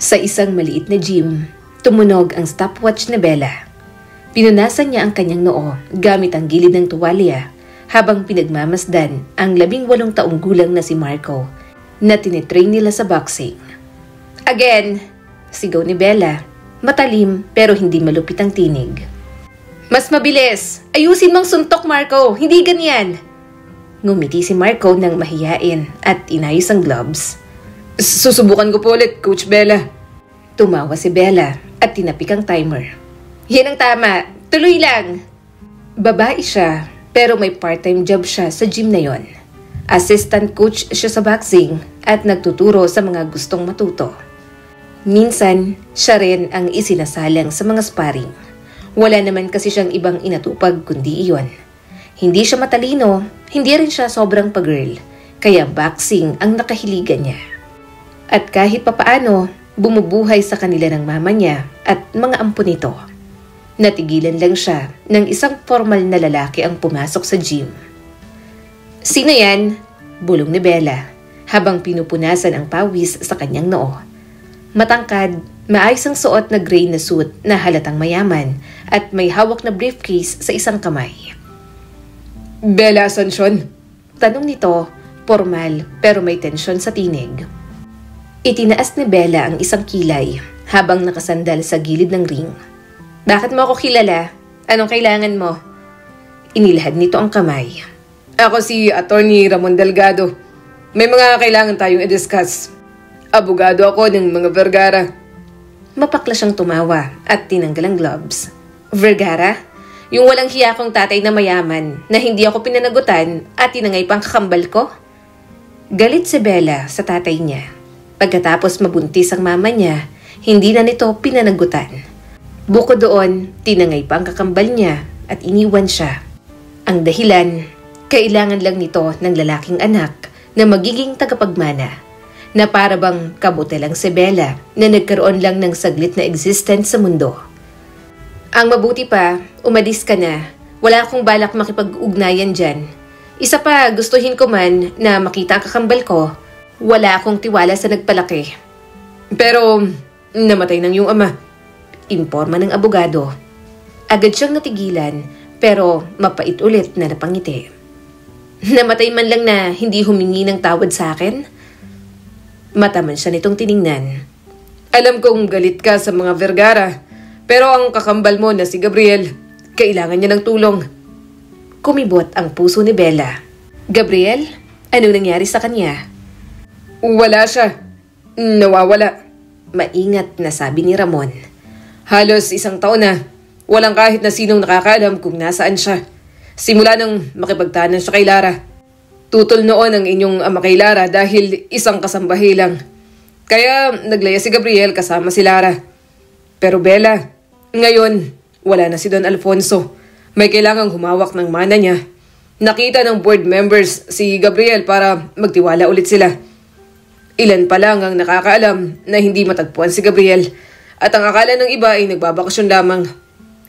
Sa isang maliit na gym, tumunog ang stopwatch ni Bella. Pinunasan niya ang kanyang noo gamit ang gilid ng tuwalya habang pinagmamasdan ang 18 taong gulang na si Marco na tinitrain nila sa boxing. Again, sigaw ni Bella, matalim pero hindi malupit ang tinig. Mas mabilis! Ayusin mong suntok, Marco! Hindi ganyan! Ngumiti si Marco nang mahiyain at inayos ang gloves. Susubukan ko po ulit, Coach Bella. Tumawa si Bella at tinapik ang timer. Yan ang tama. Tuloy lang. Babae siya pero may part-time job siya sa gym na yon. Assistant coach siya sa boxing at nagtuturo sa mga gustong matuto. Minsan, siya rin ang isinasalang sa mga sparring. Wala naman kasi siyang ibang inatupag kundi iyon. Hindi siya matalino, hindi rin siya sobrang pa-girl, kaya boxing ang nakahiligan niya. At kahit papaano, bumubuhay sa kanila ng mama niya at mga ampo nito. Natigilan lang siya nang isang formal na lalaki ang pumasok sa gym. Sino yan? Bulong ni Bella habang pinupunasan ang pawis sa kanyang noo. Matangkad, maayos ang suot na gray na suit na halatang mayaman at may hawak na briefcase sa isang kamay. Bella Asuncion? Tanong nito, formal pero may tensyon sa tinig. Itinaas ni Bella ang isang kilay habang nakasandal sa gilid ng ring. Bakit mo ako kilala? Anong kailangan mo? Inilahad nito ang kamay. Ako si Attorney Ramon Delgado. May mga kailangan tayong i-discuss. Abogado ako ng mga Vergara. Mapakla siyang tumawa at tinanggal ang gloves. Vergara? Yung walang hiya kong tatay na mayaman na hindi ako pinanagutan at tinangay pang kakambal ko? Galit si Bella sa tatay niya. Pagkatapos mabuntis ang mama niya, hindi na nito pinanagutan. Bukod doon, tinangay pa ang kakambal niya at iniwan siya. Ang dahilan, kailangan lang nito ng lalaking anak na magiging tagapagmana, na para bang kabuti lang si Bella na nagkaroon lang ng saglit na existence sa mundo. Ang mabuti pa, umalis ka na. Wala akong balak makipag-ugnayan dyan. Isa pa, gustuhin ko man na makita ang kakambal ko. Wala akong tiwala sa nagpalaki. Pero, namatay ng iyong ama. Imporma ng abogado. Agad siyang natigilan, pero mapait ulit na napangiti. Namatay man lang na hindi humingi ng tawad sa akin? Mataman siya nitong tiningnan. Alam kong galit ka sa mga Vergara, pero ang kakambal mo na si Gabriel, kailangan niya ng tulong. Kumibot ang puso ni Bella. Gabriel? Anong nangyari sa kanya? Wala siya. Nawawala. Maingat na sabi ni Ramon. Halos 1 taon na. Walang kahit na sinong nakakaalam kung nasaan siya. Simula nang makipagtanan siya kay Lara. Tutol noon ang inyong ama kay Lara dahil isang kasambahay lang. Kaya naglaya si Gabriel kasama si Lara. Pero Bella, ngayon wala na si Don Alfonso. May kailangang humawak ng mana niya. Nakita ng board members si Gabriel para magtiwala ulit sila. Ilan pa lang ang nakakaalam na hindi matagpuan si Gabriel at ang akala ng iba ay nagbabakasyon lamang.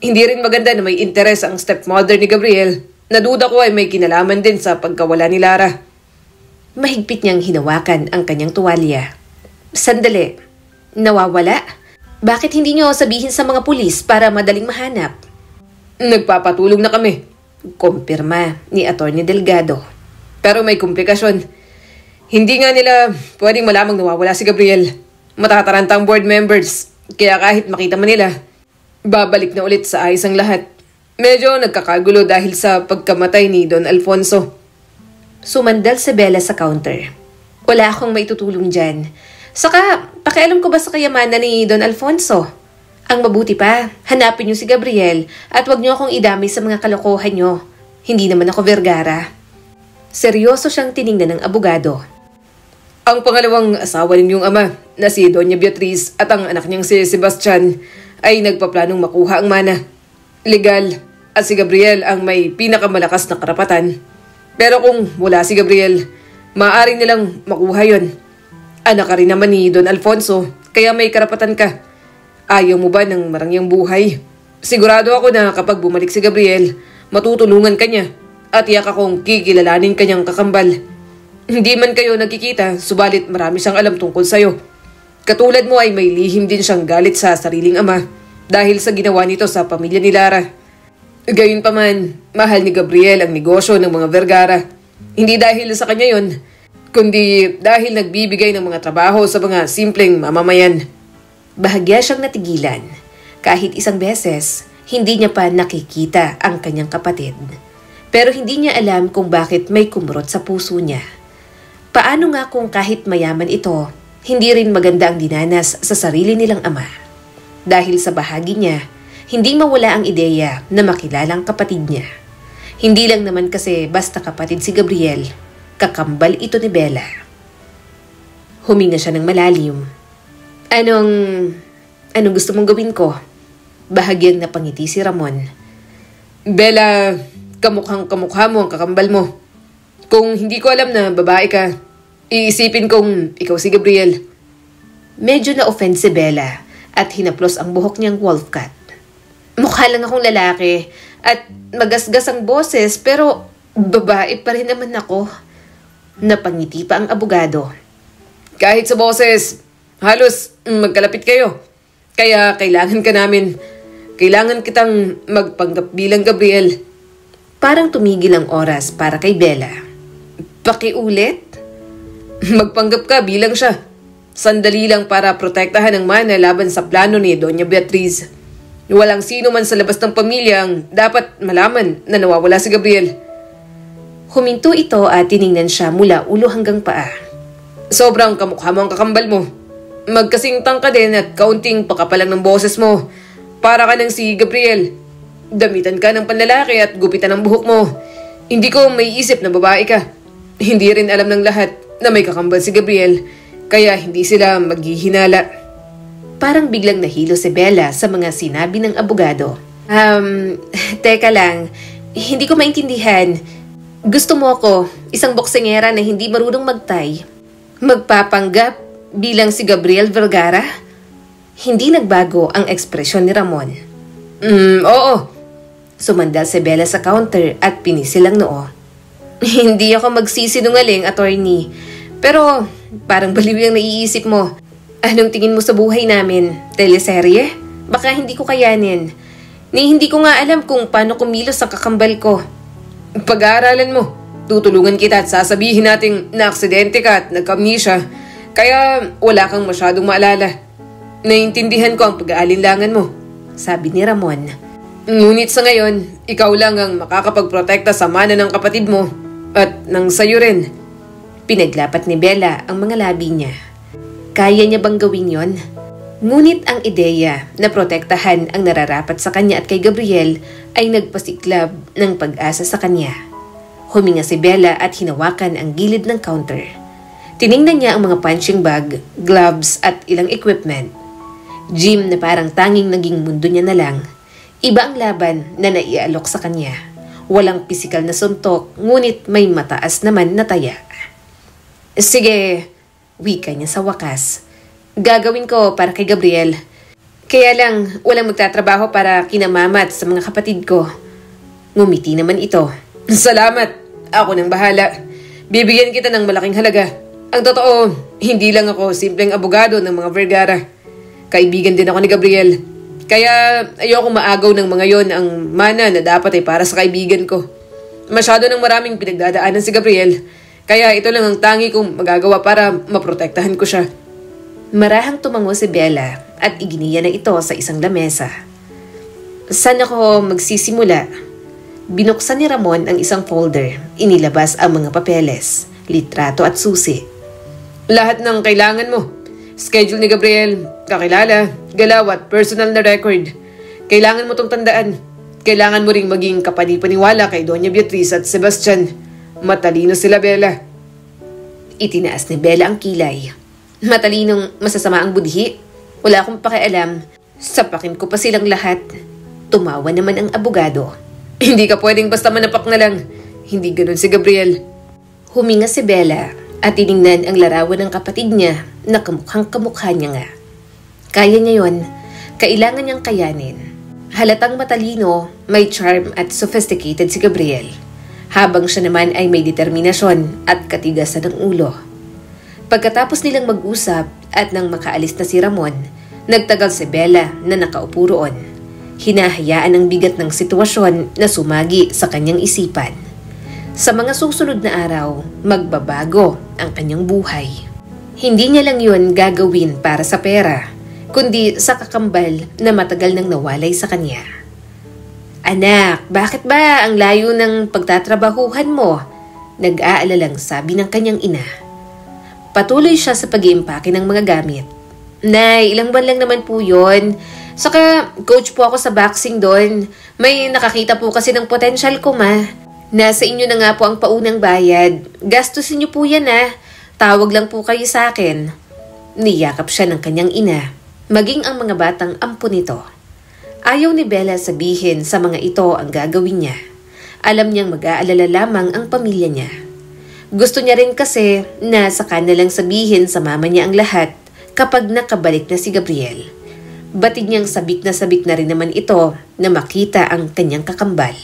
Hindi rin maganda na may interes ang stepmother ni Gabriel na duda ko ay may kinalaman din sa pagkawala ni Lara. Mahigpit niyang hinawakan ang kanyang tuwalya. Sandali, nawawala? Bakit hindi niyo sabihin sa mga pulis para madaling mahanap? Nagpapatulong na kami, kumpirma ni Attorney Delgado. Pero may komplikasyon. Hindi nga nila pwedeng malamang nawawala si Gabriel. Matataranta ang board members, kaya kahit makita man nila, babalik na ulit sa ayos ang lahat. Medyo nagkakagulo dahil sa pagkamatay ni Don Alfonso. Sumandal si Bella sa counter. Wala akong maitutulong dyan. Saka, pakialam ko ba sa kayamanan ni Don Alfonso? Ang mabuti pa, hanapin niyo si Gabriel at wag niyo akong idamay sa mga kalokohan niyo. Hindi naman ako Vergara. Seryoso siyang tiningnan ng abogado. Ang pangalawang asawa ninyong ama na si Doña Beatriz at ang anak niyang si Sebastian ay nagpaplanong makuha ang mana. Legal at si Gabriel ang may pinakamalakas na karapatan. Pero kung wala si Gabriel, maaaring nilang makuha yon. Anak ka rin naman ni Don Alfonso, kaya may karapatan ka. Ayaw mo ba ng marangyang buhay? Sigurado ako na kapag bumalik si Gabriel, matutulungan ka niya at iyak akong kikilalanin kanyang kakambal. Hindi man kayo nagkikita, subalit marami siyang alam tungkol sa'yo. Katulad mo ay may lihim din siyang galit sa sariling ama dahil sa ginawa nito sa pamilya ni Lara. Gayunpaman, mahal ni Gabriel ang negosyo ng mga Vergara. Hindi dahil sa kanya yon, kundi dahil nagbibigay ng mga trabaho sa mga simpleng mamamayan. Bahagya siyang natigilan. Kahit isang beses, hindi niya pa nakikita ang kanyang kapatid. Pero hindi niya alam kung bakit may kumrot sa puso niya. Paano nga kung kahit mayaman ito, hindi rin maganda ang dinanas sa sarili nilang ama? Dahil sa bahagi niya, hindi mawala ang ideya na makilala ang kapatid niya. Hindi lang naman kasi basta kapatid si Gabriel, kakambal ito ni Bella. Huminga siya ng malalim. Anong gusto mong gawin ko? Bahagyang napangiti si Ramon. Bella, kamukhang kamukha mo ang kakambal mo. Kung hindi ko alam na babae ka, iisipin kong ikaw si Gabriel. Medyo na-offend si Bella at hinaplos ang buhok niyang wolf cut. Mukha lang akong lalaki at magasgas ang boses pero babae pa rin naman ako. Napangiti pa ang abogado. Kahit sa boses, halos magkalapit kayo. Kaya kailangan ka namin. Kailangan kitang magpanggap bilang Gabriel. Parang tumigil ang oras para kay Bella. Pakiulit? Magpanggap ka bilang siya. Sandali lang para protektahan ang mana laban sa plano ni Doña Beatriz. Walang sino man sa labas ng pamilya ang dapat malaman na nawawala si Gabriel. Huminto ito at tiningnan siya mula ulo hanggang paa. Sobrang kamukha mo ang kakambal mo. Magkasing tangka din at kaunting pakapalang ng boses mo. Para ka ng si Gabriel. Damitan ka ng panlalaki at gupitan ng buhok mo. Hindi ko may isip na babae ka. Hindi rin alam ng lahat na may kakambal si Gabriel. Kaya hindi sila maghihinala. Parang biglang nahilo si Bella sa mga sinabi ng abogado. Teka lang. Hindi ko maintindihan. Gusto mo ako, isang boksingera na hindi marunong magtay, magpapanggap bilang si Gabriel Vergara? Hindi nagbago ang ekspresyon ni Ramon. Oo. Sumandal si Bella sa counter at pinisil ang noo. Hindi ako magsisinungaling, attorney. Pero parang baliw yung naiisip mo. Anong tingin mo sa buhay namin? Teleserye? Baka hindi ko kayanin. Hindi ko nga alam kung paano kumilos ang kakambal ko. Pag-aaralan mo. Tutulungan kita at sasabihin nating na-aksidente ka at nagka-amnesia. Kaya wala kang masyadong maalala. Naiintindihan ko ang pag-aalinlangan mo, sabi ni Ramon. Ngunit sa ngayon, ikaw lang ang makakapagprotekta sa mana ng kapatid mo at ng sayo rin. Pinaglapat ni Bella ang mga labi niya. Kaya niya bang gawin yon? Ngunit ang ideya na protektahan ang nararapat sa kanya at kay Gabriel ay nagpasiklab ng pag-asa sa kanya. Huminga si Bella at hinawakan ang gilid ng counter. Tiningnan niya ang mga punching bag, gloves at ilang equipment. Gym na parang tanging naging mundo niya na lang. Iba ang laban na naialok sa kanya. Walang pisikal na suntok, ngunit may mataas naman na taya. Sige, wika niya sa wakas. Gagawin ko para kay Gabriel. Kaya lang, walang magtatrabaho para kina mama at sa mga kapatid ko. Ngumiti naman ito. Salamat. Ako nang bahala. Bibigyan kita ng malaking halaga. Ang totoo, hindi lang ako simpleng abogado ng mga Vergara. Kaibigan din ako ni Gabriel. Kaya ayoko maagaw ng mga yon ang mana na dapat ay para sa kaibigan ko. Masyado ng maraming pinagdadaanan si Gabriel. Kaya ito lang ang tangi kong magagawa para maprotektahan ko siya. Marahang tumango si Bella at iginiya na ito sa isang lamesa. Saan ako magsisimula? Binuksan ni Ramon ang isang folder. Inilabas ang mga papeles, litrato at susi. Lahat ng kailangan mo. Schedule ni Gabriel, kakilala, galaw at personal na record. Kailangan mo tong tandaan. Kailangan mo ring maging kapanipaniwala kay Doña Beatriz at Sebastian. Matalino sila, Bella. Itinaas ni Bella ang kilay. Matalinong masasama ang budhi. Wala akong pakialam. Sapakin ko pa silang lahat. Tumawa naman ang abogado. Hindi ka pwedeng basta manapak na lang. Hindi ganun si Gabriel. Huminga si Bella at tiningnan ang larawan ng kapatid niya na kamukhang kamukha niya nga. Kaya niya yon. Kailangan niyang kayanin. Halatang matalino, may charm at sophisticated si Gabriel. Habang siya naman ay may determinasyon at katigasan ng ulo. Pagkatapos nilang mag-usap at nang makaalis na si Ramon, nagtagal si Bella na nakaupo roon. Hinahayaan ang bigat ng sitwasyon na sumagi sa kanyang isipan. Sa mga susunod na araw, magbabago ang kanyang buhay. Hindi niya lang yun gagawin para sa pera, kundi sa kakambal na matagal nang nawalay sa kanya. Anak, bakit ba ang layo ng pagtatrabahuhan mo? Nag-aalalang sabi ng kanyang ina. Patuloy siya sa pag-iimpake ng mga gamit. Nay, ilang buwan lang naman po yun. Saka coach po ako sa boxing doon. May nakakita po kasi ng potential ko, ma. Nasa inyo na nga po ang paunang bayad. Gastusin niyo po yan, ah. Tawag lang po kayo sa akin. Niyakap siya ng kanyang ina, maging ang mga batang ampo nito. Ayaw ni Bella sabihin sa mga ito ang gagawin niya. Alam niyang mag-aalala lamang ang pamilya niya. Gusto niya rin kasi na saka na lang sabihin sa mama niya ang lahat kapag nakabalik na si Gabriel. Batid niyang sabik na rin naman ito na makita ang kanyang kakambal.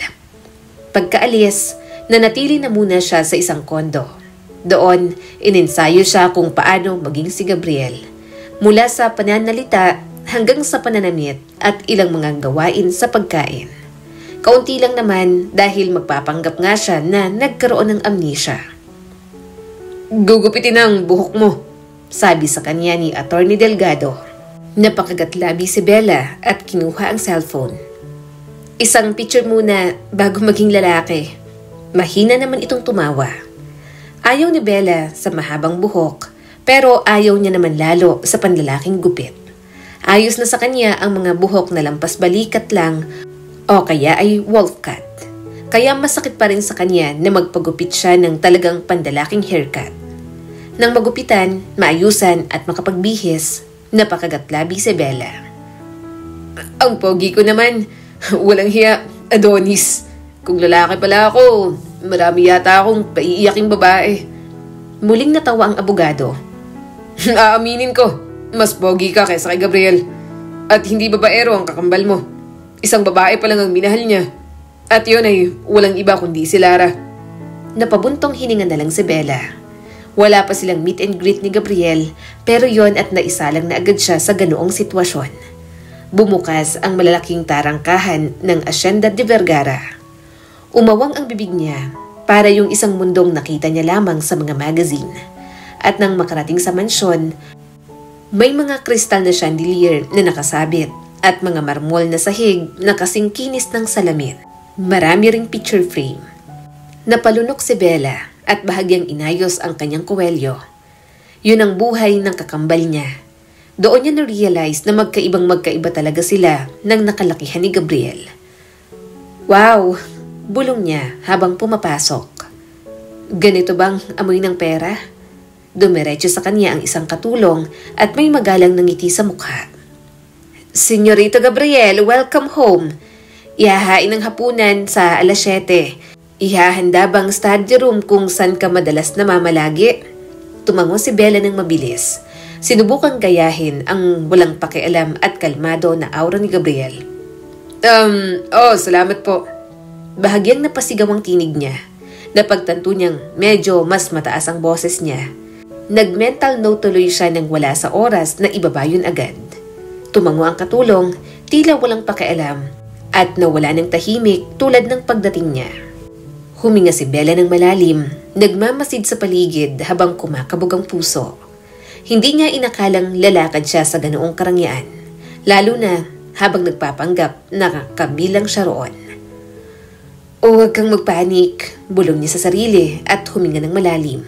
Pagkaalis, nanatili na muna siya sa isang kondo. Doon, ininsayo siya kung paano maging si Gabriel. Mula sa pananalita hanggang sa pananamit at ilang mga gawain sa pagkain. Kaunti lang naman dahil magpapanggap nga siya na nagkaroon ng amnesia. Gugupitin ang buhok mo, sabi sa kanya ni Atty. Delgado. Napakagatlabi si Bella at kinuha ang cellphone. Isang picture muna bago maging lalaki. Mahina naman itong tumawa. Ayaw ni Bella sa mahabang buhok, pero ayaw niya naman lalo sa panlalaking gupit. Ayos na sa kanya ang mga buhok na lampas balikat lang o kaya ay wolf cut. Kaya masakit pa rin sa kanya na magpagupit siya ng talagang pandalaking haircut. Nang magupitan, maayusan at makapagbihis, napakagatlabi si Bella. Ang pogi ko naman, walang hiya, Adonis. Kung lalaki pala ako, marami yata akong paiiyaking babae. Muling natawa ang abogado. Aaminin ko, mas pogi ka kaysa kay Gabriel. At hindi babaero ang kakambal mo. Isang babae pa lang ang minahal niya. At yun ay walang iba kundi si Lara. Napabuntong hininga na lang si Bella. Wala pa silang meet and greet ni Gabriel, pero yon at naisalang na agad siya sa ganoong sitwasyon. Bumukas ang malalaking tarangkahan ng Hacienda de Vergara. Umawang ang bibig niya para yung isang mundong nakita niya lamang sa mga magazine. At nang makarating sa mansyon, may mga kristal na chandelier na nakasabit at mga marmol na sahig na kasing kinis ng salamin. Marami ring picture frame. Napalunok si Bella at bahagyang inayos ang kanyang kuwelyo. Yun ang buhay ng kakambal niya. Doon niya na-realize na magkaiba talaga sila nang nakalakihan ni Gabriel. Wow! Bulong niya habang pumapasok. Ganito bang amoy ng pera? Dumiretso sa kanya ang isang katulong at may magalang na ngiti sa mukha. Senyorito Gabriel, welcome home. Ihahain ang hapunan sa 7:00. Ihahanda bang study room kung saan ka madalas namamalagi? Tumango si Bella ng mabilis. Sinubukang gayahin ang walang pakialam at kalmado na aura ni Gabriel. Salamat po. Bahagyang napasigaw ang tinig niya. Napagtanto niyang medyo mas mataas ang boses niya. Nag-mental note tuloy siya nang wala sa oras na ibaba yun agad. Tumango ang katulong, tila walang pakialam, at nawala ng tahimik tulad ng pagdating niya. Huminga si Bella ng malalim, nagmamasid sa paligid habang kumakabog ang puso. Hindi niya inakalang lalakad siya sa ganoong karangyaan, lalo na habang nagpapanggap na kabilang siya roon. Huwag kang magpanik, bulong niya sa sarili at huminga ng malalim.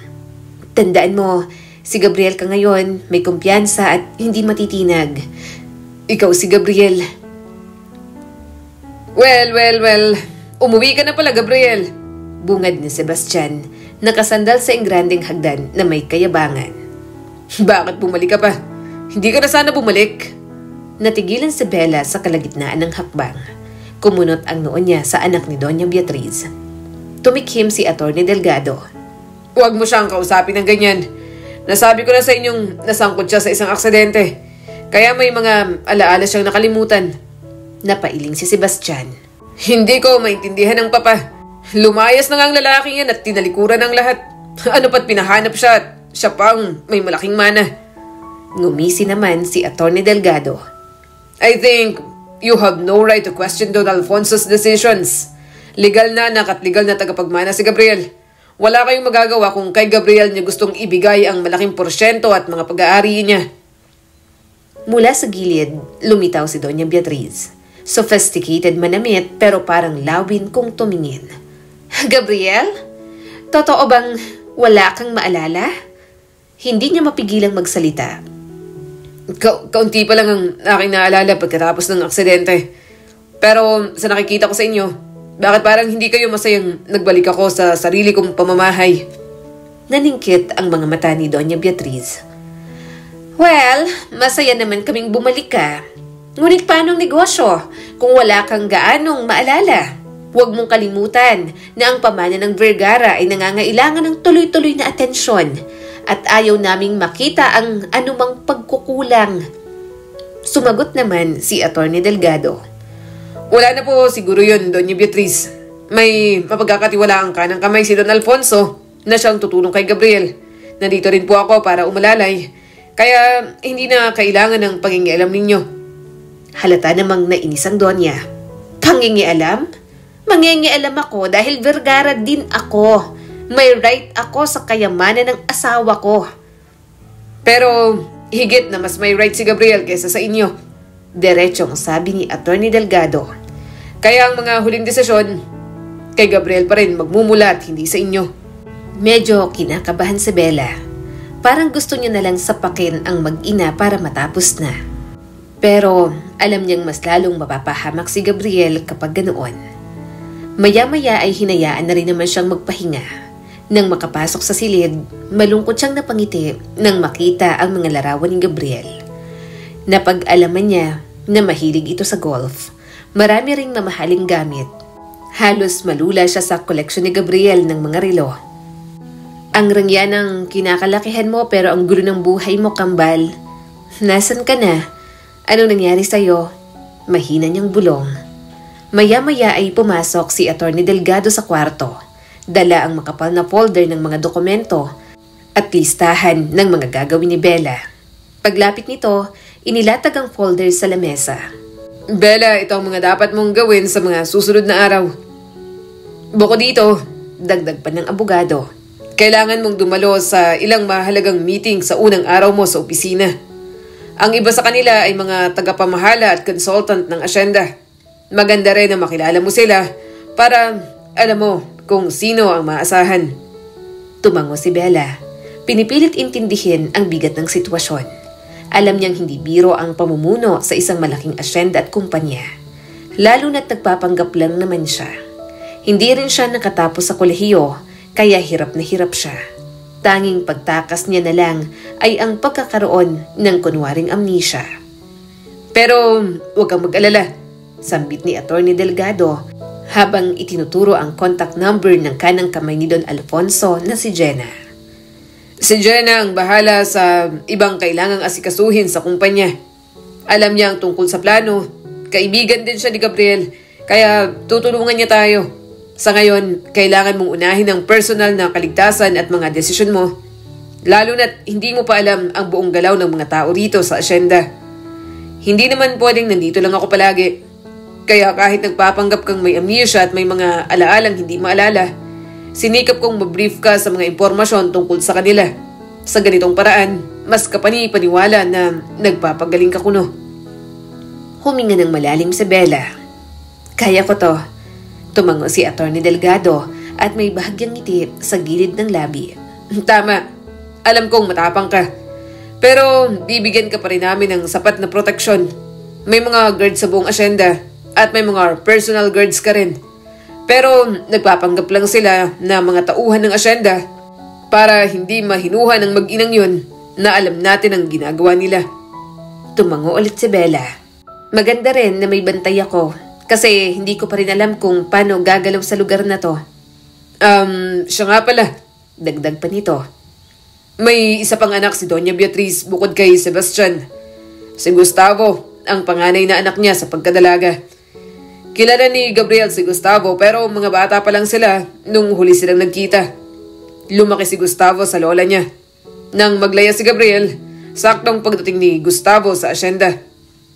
Tandaan mo, si Gabriel ka ngayon, may kumpiyansa at hindi matitinag. Ikaw si Gabriel. Well, umuwi ka na pala, Gabriel. Bungad ni Sebastian, nakasandal sa engrandeng hagdan na may kayabangan. Bakit bumalik ka pa? Hindi ka na sana bumalik. Natigilan si Bella sa kalagitnaan ng hakbang. Kumunot ang noo niya sa anak ni Doña Beatriz. Tumikhim si Atty. Delgado. Huwag mo siyang kausapin ng ganyan. Nasabi ko na sa inyong nasangkot siya sa isang aksidente. Kaya may mga alaala siyang nakalimutan. Napailing si Sebastian. Hindi ko maintindihan ng papa. Lumayas na nga ang lalaking yan at tinalikuran ng lahat. Ano pa't pinahanap siya at siya pang may malaking mana. Ngumisi naman si Atty. Delgado. I think you have no right to question Don Alfonso's decisions. Legal na anak at legal na tagapagmana si Gabriel. Wala kayong magagawa kung kay Gabriel niya gustong ibigay ang malaking porsyento at mga pag-aari niya. Mula sa gilid, lumitaw si Doña Beatriz. Sophisticated manamit pero parang lawin kung tumingin. Gabriel? Totoo bang wala kang maalala? Hindi niya mapigilang magsalita. Kaunti pa lang ang aking naalala pagkatapos ng aksidente. Pero sa nakikita ko sa inyo, bakit parang hindi kayo masayang nagbalik ako sa sarili kong pamamahay? Naningkit ang mga mata ni Doña Beatriz. Well, masaya naman kaming bumalik ka. Ngunit paanong negosyo kung wala kang gaanong maalala? Huwag mong kalimutan na ang pamana ng Vergara ay nangangailangan ng tuloy-tuloy na atensyon at ayaw naming makita ang anumang pagkukulang. Sumagot naman si Atty. Delgado. Wala na po siguro yun, Doña Beatriz. May mapagkakatiwalaan ka ng kamay si Don Alfonso na siyang tutulong kay Gabriel. Nandito rin po ako para umalalay. Kaya hindi na kailangan ng pangingialam ninyo. Halata namang nainis ang Donya. Pangingialam? Mangingialam ako dahil Vergara din ako. May right ako sa kayamanan ng asawa ko. Pero higit na mas may right si Gabriel kaysa sa inyo. Diretsong sabi ni Atty. Delgado. Kaya ang mga huling desisyon, kay Gabriel pa rin magmumula at hindi sa inyo. Medyo kinakabahan si Bella. Parang gusto niya na lang sapakin ang mag-ina para matapos na. Pero alam niyang mas lalong mapapahamak si Gabriel kapag ganoon. Maya-maya ay hinayaan na rin naman siyang magpahinga. Nang makapasok sa silid, malungkot siyang napangiti nang makita ang mga larawan ni Gabriel. Napag-alaman niya na mahilig ito sa golf. Marami ring mamahaling gamit. Halos malula siya sa koleksyon ni Gabriel ng mga relo. Ang rangya ng kinakalakihan mo pero ang gulo ng buhay mo, kambal. Nasaan ka na? Anong nangyari sa'yo? Mahina niyang bulong. Maya-maya ay pumasok si Atty. Delgado sa kwarto. Dala ang makapal na folder ng mga dokumento at listahan ng mga gagawin ni Bella. Paglapit nito, inilatag ang folder sa lamesa. Bella, ito ang mga dapat mong gawin sa mga susunod na araw. Bukod dito, dagdag pa ng abogado. Kailangan mong dumalo sa ilang mahalagang meeting sa unang araw mo sa opisina. Ang iba sa kanila ay mga tagapamahala at consultant ng asyenda. Maganda rin na makilala mo sila para alam mo kung sino ang maasahan. Tumango si Bella. Pinipilit intindihin ang bigat ng sitwasyon. Alam niyang hindi biro ang pamumuno sa isang malaking asyenda at kumpanya. Lalo na't nagpapanggap lang naman siya. Hindi rin siya nakatapos sa kolehiyo. Kaya hirap na hirap siya. Tanging pagtakas niya na lang ay ang pagkakaroon ng kunwaring amnesia. Pero huwag kang mag-alala, sambit ni Atty. Delgado habang itinuturo ang contact number ng kanang kamay ni Don Alfonso na si Jenna. Si Jenna ang bahala sa ibang kailangang asikasuhin sa kumpanya. Alam niya ang tungkol sa plano. Kaibigan din siya ni Gabriel, kaya tutulungan niya tayo. Sa ngayon, kailangan mong unahin ang personal na kaligtasan at mga desisyon mo. Lalo na't hindi mo pa alam ang buong galaw ng mga tao rito sa asyenda. Hindi naman pwedeng nandito lang ako palagi. Kaya kahit nagpapanggap kang may amnesia at may mga alaalang hindi maalala, sinikap kong mabrief ka sa mga impormasyon tungkol sa kanila. Sa ganitong paraan, mas kapani-paniwala na nagpapagaling ka kuno. Huminga ng malalim si Bella. Kaya ko to. Tumango si Atty. Delgado at may bahagyang ngiti sa gilid ng labi. Tama. Alam kong matapang ka. Pero bibigyan ka pa rin namin ng sapat na proteksyon. May mga guards sa buong asyenda at may mga personal guards ka rin. Pero nagpapanggap lang sila na mga tauhan ng asyenda para hindi mahinuha ng mag-inang yun na alam natin ang ginagawa nila. Tumango ulit si Bella. Maganda rin na may bantay ako. Kasi hindi ko pa rin alam kung paano gagalaw sa lugar na to. Siya nga pala. Dagdag pa nito. May isa pang anak si Doña Beatriz bukod kay Sebastian. Si Gustavo, ang panganay na anak niya sa pagkadalaga. Kilala ni Gabriel si Gustavo pero mga bata pa lang sila nung huli silang nagkita. Lumaki si Gustavo sa lola niya. Nang maglaya si Gabriel, saktong pagdating ni Gustavo sa asyenda.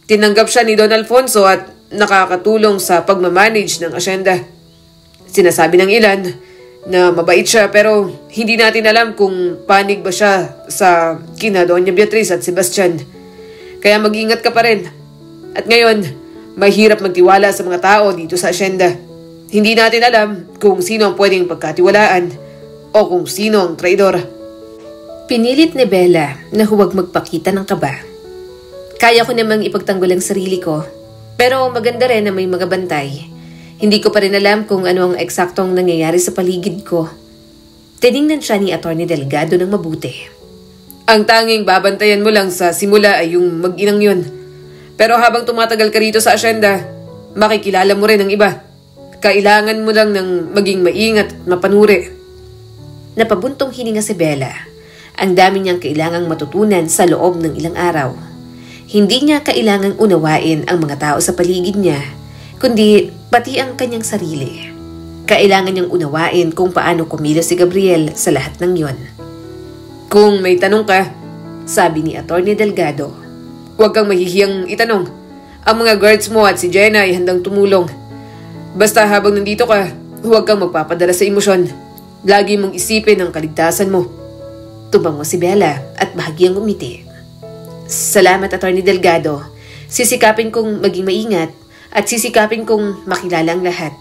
Tinanggap siya ni Don Alfonso at nakakatulong sa pagmamanage ng asyenda. Sinasabi ng ilan na mabait siya pero hindi natin alam kung panig ba siya sa kina Doña Beatriz at Sebastian. Kaya mag-ingat ka pa rin. At ngayon, mahirap magtiwala sa mga tao dito sa asyenda. Hindi natin alam kung sino ang pwedeng pagkatiwalaan o kung sino ang traidor. Pinilit ni Bella na huwag magpakita ng kaba. Kaya ko namang ipagtanggol ang sarili ko, pero maganda rin na may mga bantay. Hindi ko pa rin alam kung ano ang eksaktong nangyayari sa paligid ko. Tiningnan siya ni Atty. Delgado ng mabuti. Ang tanging babantayan mo lang sa simula ay yung mag-inang yun. Pero habang tumatagal ka rito sa asyenda, makikilala mo rin ang iba. Kailangan mo lang ng maging maingat at mapanuri. Napabuntong hininga si Bella. Ang dami niyang kailangang matutunan sa loob ng ilang araw. Hindi niya kailangang unawain ang mga tao sa paligid niya, kundi pati ang kanyang sarili. Kailangan niyang unawain kung paano kumilos si Gabriel sa lahat ng yon. Kung may tanong ka, sabi ni Atty. Delgado, huwag kang mahihiyang itanong. Ang mga guards mo at si Jenna ay handang tumulong. Basta habang nandito ka, huwag kang magpapadala sa emosyon. Lagi mong isipin ang kaligtasan mo. Tumango si Bella at bahagyang umiti. Salamat, Atty. Delgado. Sisikapin kong maging maingat at sisikapin kong makilala ang lahat.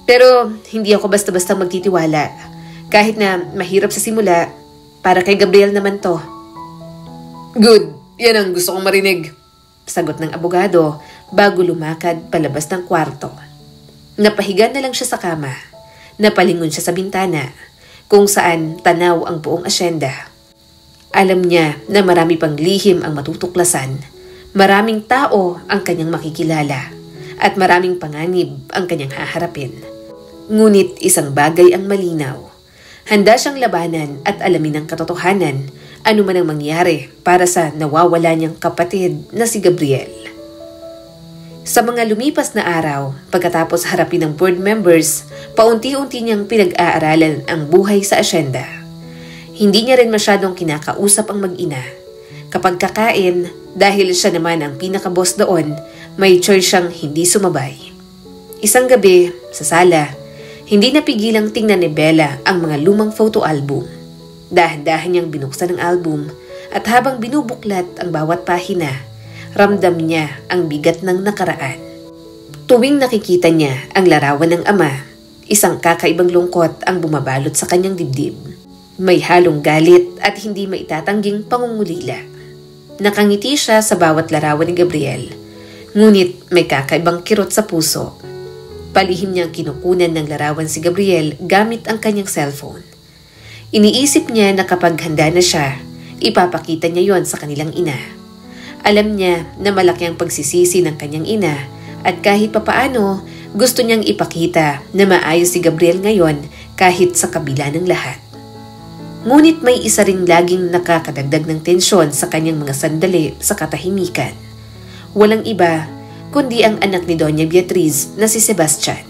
Pero hindi ako basta-basta magtitiwala. Kahit na mahirap sa simula, para kay Gabriel naman to. Good. Yan ang gusto kong marinig. Sagot ng abogado bago lumakad palabas ng kwarto. Napahiga na lang siya sa kama. Napalingon siya sa bintana kung saan tanaw ang buong asyenda. Alam niya na marami pang lihim ang matutuklasan. Maraming tao ang kanyang makikilala at maraming panganib ang kanyang haharapin. Ngunit isang bagay ang malinaw. Handa siyang labanan at alamin ang katotohanan ano man ang mangyari para sa nawawala niyang kapatid na si Gabriel. Sa mga lumipas na araw, pagkatapos harapin ng board members, paunti-unti niyang pinag-aaralan ang buhay sa asyenda. Hindi niya rin masyadong kinakausap ang mag-ina. Kapag kakain, dahil siya naman ang pinaka-boss doon, may choice siyang hindi sumabay. Isang gabi, sa sala, hindi napigilang tingnan ni Bella ang mga lumang photo album. Dahan-dahan niyang binuksan ang album at habang binubuklat ang bawat pahina, ramdam niya ang bigat ng nakaraan. Tuwing nakikita niya ang larawan ng ama, isang kakaibang lungkot ang bumabalot sa kanyang dibdib. May halong galit at hindi maitatanging pangungulila. Nakangiti siya sa bawat larawan ni Gabriel, ngunit may kakaibang kirot sa puso. Palihim niyang kinukunan ng larawan si Gabriel gamit ang kanyang cellphone. Iniisip niya na kapag handa na siya, ipapakita niya yon sa kanilang ina. Alam niya na malaki ang pagsisisi ng kanyang ina at kahit papaano gusto niyang ipakita na maayos si Gabriel ngayon kahit sa kabila ng lahat. Ngunit may isa ring laging nakakadagdag ng tensyon sa kanyang mga sandali sa katahimikan. Walang iba kundi ang anak ni Doña Beatriz na si Sebastian.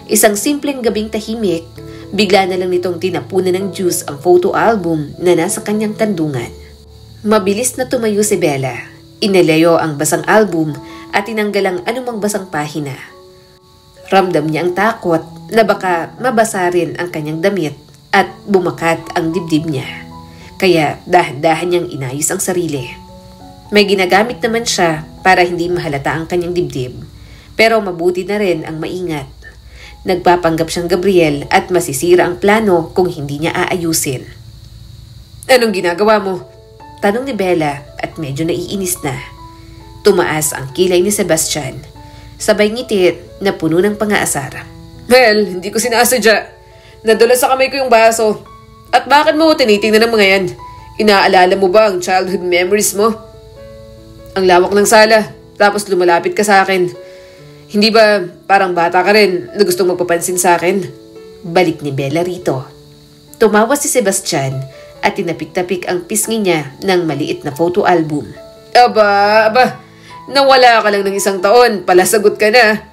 Isang simpleng gabing tahimik, bigla na lang nitong tinapunan ng juice ang photo album na nasa kanyang tandungan. Mabilis na tumayo si Bella. Inalayo ang basang album at tinanggal ang anumang basang pahina. Ramdam niya ang takot na baka mabasa rin ang kanyang damit at bumakat ang dibdib niya. Kaya dahan-dahan niyang inayos ang sarili. May ginagamit naman siya para hindi mahalata ang kanyang dibdib. Pero mabuti na rin ang maingat. Nagpapanggap siyang Gabriel at masisira ang plano kung hindi niya aayusin. Anong ginagawa mo? Tanong ni Bella at medyo naiinis na. Tumaas ang kilay ni Sebastian. Sabay ngiti na puno ng pang-aasar. Well, hindi ko sinasadya. Nadula sa kamay ko yung baso. At bakit mo tinitingnan ng mga yan? Inaalala mo ba ang childhood memories mo? Ang lawak ng sala, tapos lumalapit ka sa akin. Hindi ba parang bata ka rin na gustong magpapansin sa akin? Balik ni Bella rito. Tumawa si Sebastian at tinapik-tapik ang pisngi niya ng maliit na photo album. Aba, nawala ka lang ng 1 taon, palasagot ka na.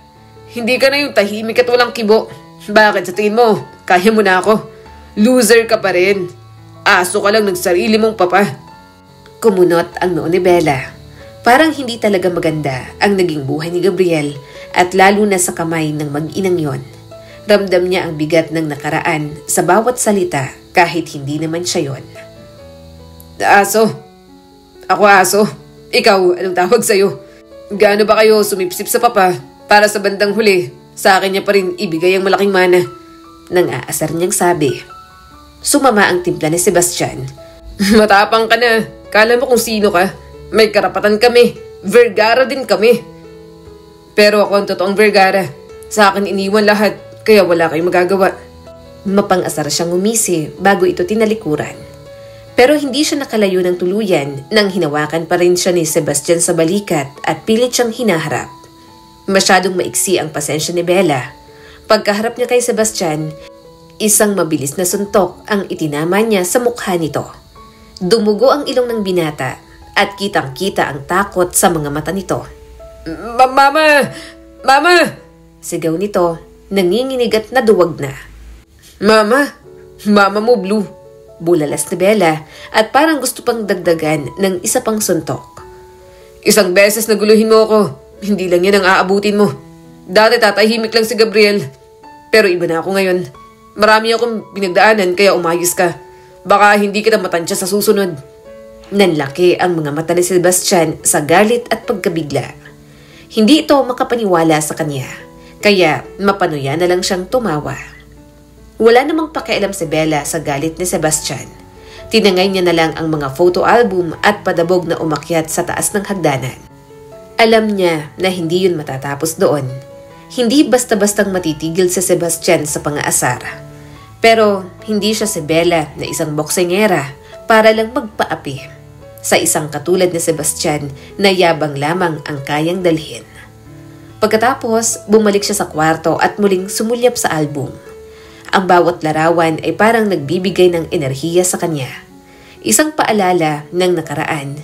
Hindi ka na yung tahimik at walang kibo. Bakit sa tingin mo, kaya mo na ako? Loser ka pa rin. Aso ka lang ng sarili mong papa. Kumunot ang noo ni Bella. Parang hindi talaga maganda ang naging buhay ni Gabriel at lalo na sa kamay ng mag-inang yon. Ramdam niya ang bigat ng nakaraan sa bawat salita kahit hindi naman siya yon. Aso. Ako aso. Ikaw, anong tawag sa'yo? Gaano ba kayo sumipsip sa papa para sa bandang huli? Sa akin niya pa rin ibigay ang malaking mana. Nang aasar niyang sabi. Sumama ang timpla ni Sebastian. Matapang ka na. Kala mo kung sino ka. May karapatan kami. Vergara din kami. Pero ako ang totoong Vergara. Sa akin iniwan lahat, kaya wala kayong magagawa. Mapang-asar siyang umisi bago ito tinalikuran. Pero hindi siya nakalayo ng tuluyan nang hinawakan pa rin siya ni Sebastian sa balikat at pilit siyang hinaharap. Masyadong maiksi ang pasensya ni Bella. Pagkaharap niya kay Sebastian, isang mabilis na suntok ang itinama niya sa mukha nito. Dumugo ang ilong ng binata at kitang-kita ang takot sa mga mata nito. Mama! Mama! Sigaw nito, nanginginig at naduwag na. Mama! Mama mo, Blue! Bulalas ni Bella at parang gusto pang dagdagan ng isa pang suntok. Isang beses naguluhin mo ako. Hindi lang yan ang aabutin mo. Dati tatahimik lang si Gabriel. Pero iba na ako ngayon. Marami akong pinagdaanan kaya umayos ka. Baka hindi kita matansya sa susunod. Nanlaki ang mga mata ni Sebastian sa galit at pagkabigla. Hindi ito makapaniwala sa kanya. Kaya mapanuya na lang siyang tumawa. Wala namang pakialam si Bella sa galit ni Sebastian. Tinangay niya na lang ang mga photo album at padabog na umakyat sa taas ng hagdanan. Alam niya na hindi yun matatapos doon. Hindi basta-bastang matitigil si Sebastian sa pang-aasar. Pero hindi siya si Bella na isang boksingera para lang magpaapi sa isang katulad ni Sebastian na yabang lamang ang kayang dalhin. Pagkatapos, bumalik siya sa kwarto at muling sumulyap sa album. Ang bawat larawan ay parang nagbibigay ng enerhiya sa kanya. Isang paalala ng nakaraan,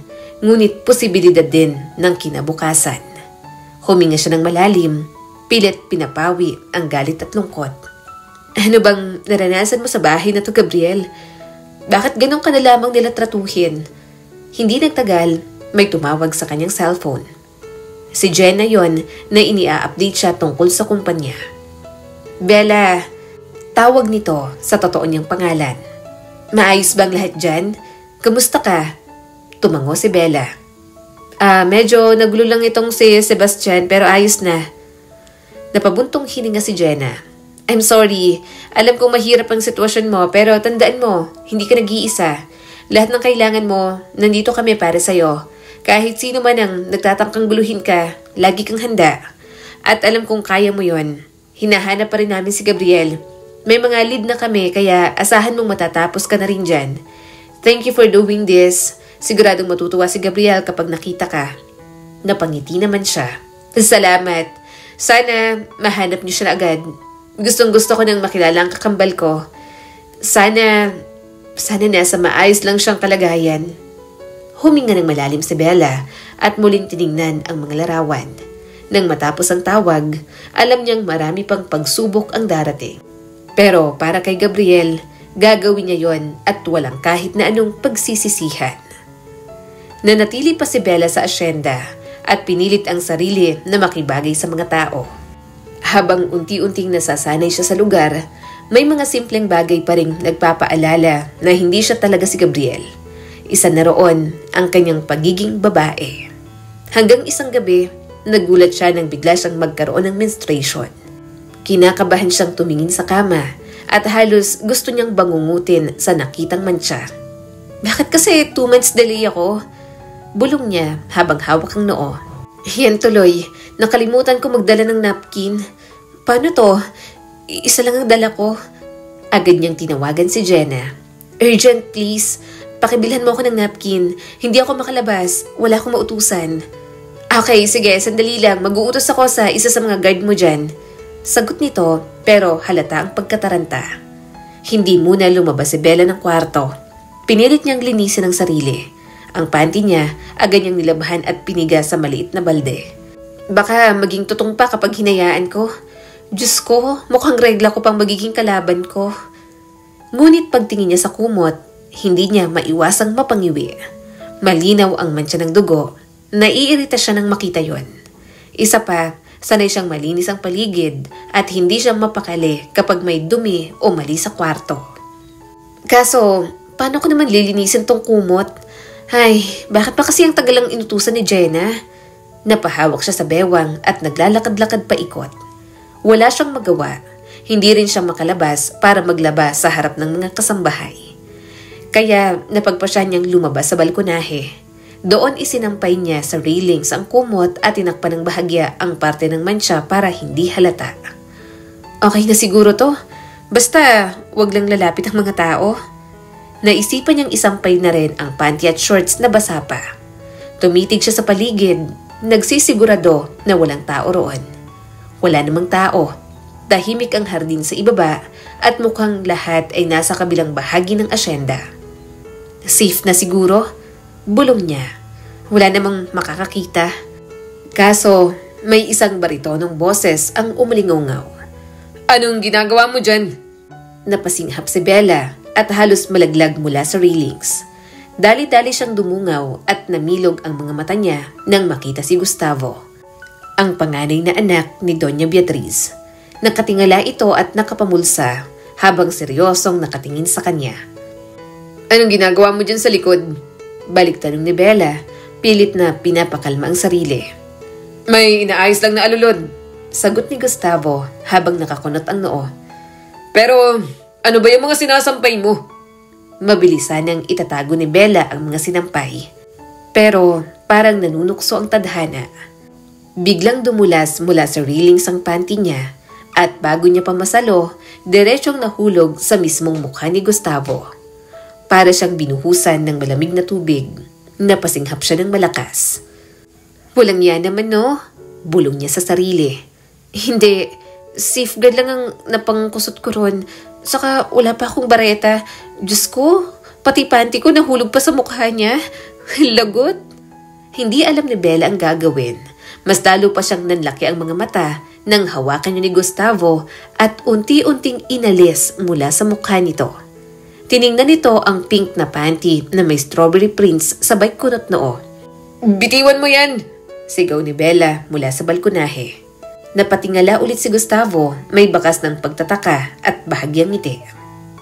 ngunit posibilidad din ng kinabukasan. Huminga siya ng malalim, pilit pinapawi ang galit at lungkot. Ano bang naranasan mo sa bahay na to, Gabriel? Bakit ganun ka na lamang nila tratuhin? Hindi nagtagal, may tumawag sa kanyang cellphone. Si Jenna yon na inia-update siya tungkol sa kumpanya. Bella, tawag nito sa totoo niyang pangalan. Maayos bang lahat dyan? Kamusta ka? Tumango si Bella. Medyo nagulo lang itong si Sebastian pero ayos na. Napabuntong hininga si Jenna. I'm sorry. Alam kong mahirap ang sitwasyon mo pero tandaan mo, hindi ka nag-iisa. Lahat ng kailangan mo, nandito kami para sa'yo. Kahit sino man ang nagtatangkang guluhin ka, lagi kang handa. At alam kong kaya mo yon. Hinahanap pa rin namin si Gabriel. May mga lead na kami kaya asahan mong matatapos ka na rin dyan. Thank you for doing this. Siguradong matutuwa si Gabriel kapag nakita ka. Napangiti naman siya. Salamat. Sana mahanap niyo siya na agad. Gustong-gusto ko nang makilala ang kakambal ko. Sana nasa maayos lang siyang kalagayan. Huminga ng malalim si Bella at muling tiningnan ang mga larawan. Nang matapos ang tawag, alam niyang marami pang pagsubok ang darating. Pero para kay Gabriel, gagawin niya yon at walang kahit na anong pagsisisihan. Nanatili pa si Bella sa asyenda at pinilit ang sarili na makibagay sa mga tao. Habang unti-unting nasasanay siya sa lugar, may mga simpleng bagay pa ring nagpapaalala na hindi siya talaga si Gabriel. Isa na roon ang kanyang pagiging babae. Hanggang isang gabi, nagulat siya nang bigla siyang magkaroon ng menstruation. Kinakabahan siyang tumingin sa kama at halos gusto niyang bangungutin sa nakitang mantsa. Bakit kasi 2 months delay ako? Bulong niya habang hawak ang noo. Yan tuloy, nakalimutan ko magdala ng napkin. Paano to? Isa lang ang dala ko. Agad niyang tinawagan si Jenna. Urgent please, pakibilhan mo ako ng napkin. Hindi ako makalabas, wala akong mautusan. Okay, sige, sandali lang. Mag-uutos ako sa isa sa mga guard mo dyan. Sagot nito, pero halata ang pagkataranta. Hindi muna lumabas si Bella ng kwarto. Pinilit niyang linisin ang sarili. Ang panty niya, agad niyang nilabhan at piniga sa maliit na balde. Baka maging tutong pa kapag hinayaan ko. Diyos ko, mukhang regla ko pang magiging kalaban ko. Ngunit pagtingin niya sa kumot, hindi niya maiwasang mapangiwi. Malinaw ang mantsa ng dugo. Naiirita siya nang makita yon. Isa pa, sanay siyang malinis ang paligid at hindi siya mapakali kapag may dumi o mali sa kwarto. Kaso, paano ko naman lilinisin tong kumot? Ay, bakit pa kasi ang tagalang inutusan ni Jenna? Napahawak siya sa bewang at naglalakad-lakad paikot. Wala siyang magawa. Hindi rin siya makalabas para maglaba sa harap ng mga kasambahay. Kaya napagpasya niyang lumabas sa balkonahe. Doon isinampay niya sa railings ang kumot at tinakpan ng bahagya ang parte ng mantsa para hindi halata. Okay na siguro to. Basta wag lang lalapit ang mga tao. Naisipan niyang isampay na rin ang panty at shorts na basa pa. Tumitig siya sa paligid, nagsisigurado na walang tao roon. Wala namang tao. Tahimik ang hardin sa ibaba at mukhang lahat ay nasa kabilang bahagi ng asyenda. Safe na siguro? Bulong niya. Wala namang makakakita. Kaso, may isang baritonong boses ang umalingaw. Anong ginagawa mo dyan? Napasinghap si Bella at halos malaglag mula sa railings. Dali-dali siyang dumungaw at namilog ang mga mata niya nang makita si Gustavo, ang panganay na anak ni Doña Beatriz. Nakatingala ito at nakapamulsa habang seryosong nakatingin sa kanya. Anong ginagawa mo dyan sa likod? Balik tanong ni Bella, pilit na pinapakalma ang sarili. May inaayos lang na alulod. Sagot ni Gustavo habang nakakunot ang noo. Pero ano ba yung mga sinasampay mo? Mabilisan nang itatago ni Bella ang mga sinampay. Pero parang nanunukso ang tadhana. Biglang dumulas mula sa railings ang panty niya at bago niya pa masalo, diretsong nahulog sa mismong mukha ni Gustavo. Para siyang binuhusan ng malamig na tubig. Napasinghap siya ng malakas. Walang yan naman no? Bulong niya sa sarili. Hindi, safeguard lang ang napangkusot ko ron. Saka wala pa akong bareta. Diyos ko, pati panty ko nahulog pa sa mukha niya. Lagot. Hindi alam ni Bella ang gagawin. Mas lalo pa siyang nanlaki ang mga mata nang hawakan niya ni Gustavo at unti-unting inalis mula sa mukha nito. Tiningnan nito ang pink na panty na may strawberry prints sabay kunot noo. Bitiwan mo yan! Sigaw ni Bella mula sa balkonahe. Napatingala ulit si Gustavo, may bakas ng pagtataka at bahagyang ngiti.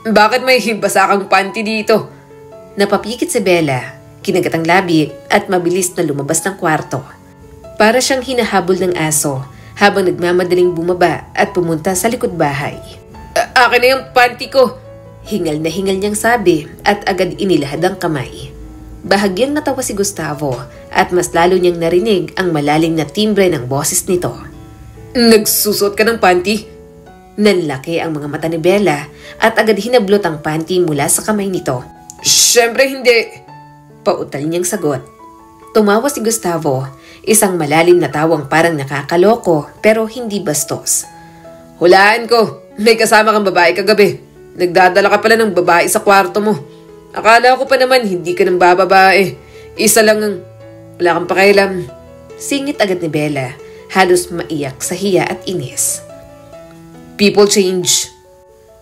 Bakit may basa kang panty dito? Napapikit si Bella, kinagat ang labi at mabilis na lumabas ng kwarto. Para siyang hinahabol ng aso habang nagmamadaling bumaba at pumunta sa likod bahay. Akin na yung panty ko! Hingal na hingal niyang sabi at agad inilahad ang kamay. Bahagyang natawa si Gustavo at mas lalo niyang narinig ang malalim na timbre ng boses nito. Nagsusot ka ng panty? Nanlaki ang mga mata ni Bella at agad hinablot ang panty mula sa kamay nito. Siyempre hindi! Pautal niyang sagot. Tumawa si Gustavo, isang malalim na tawang parang nakakaloko pero hindi bastos. Hulaan ko, may kasama kang babae kagabi. Nagdadala ka pala ng babae sa kwarto mo. Akala ko pa naman hindi ka ng bababae. Isa lang ang wala kang pakialam. Singit agad ni Bella, halos maiyak sa hiya at inis. People change.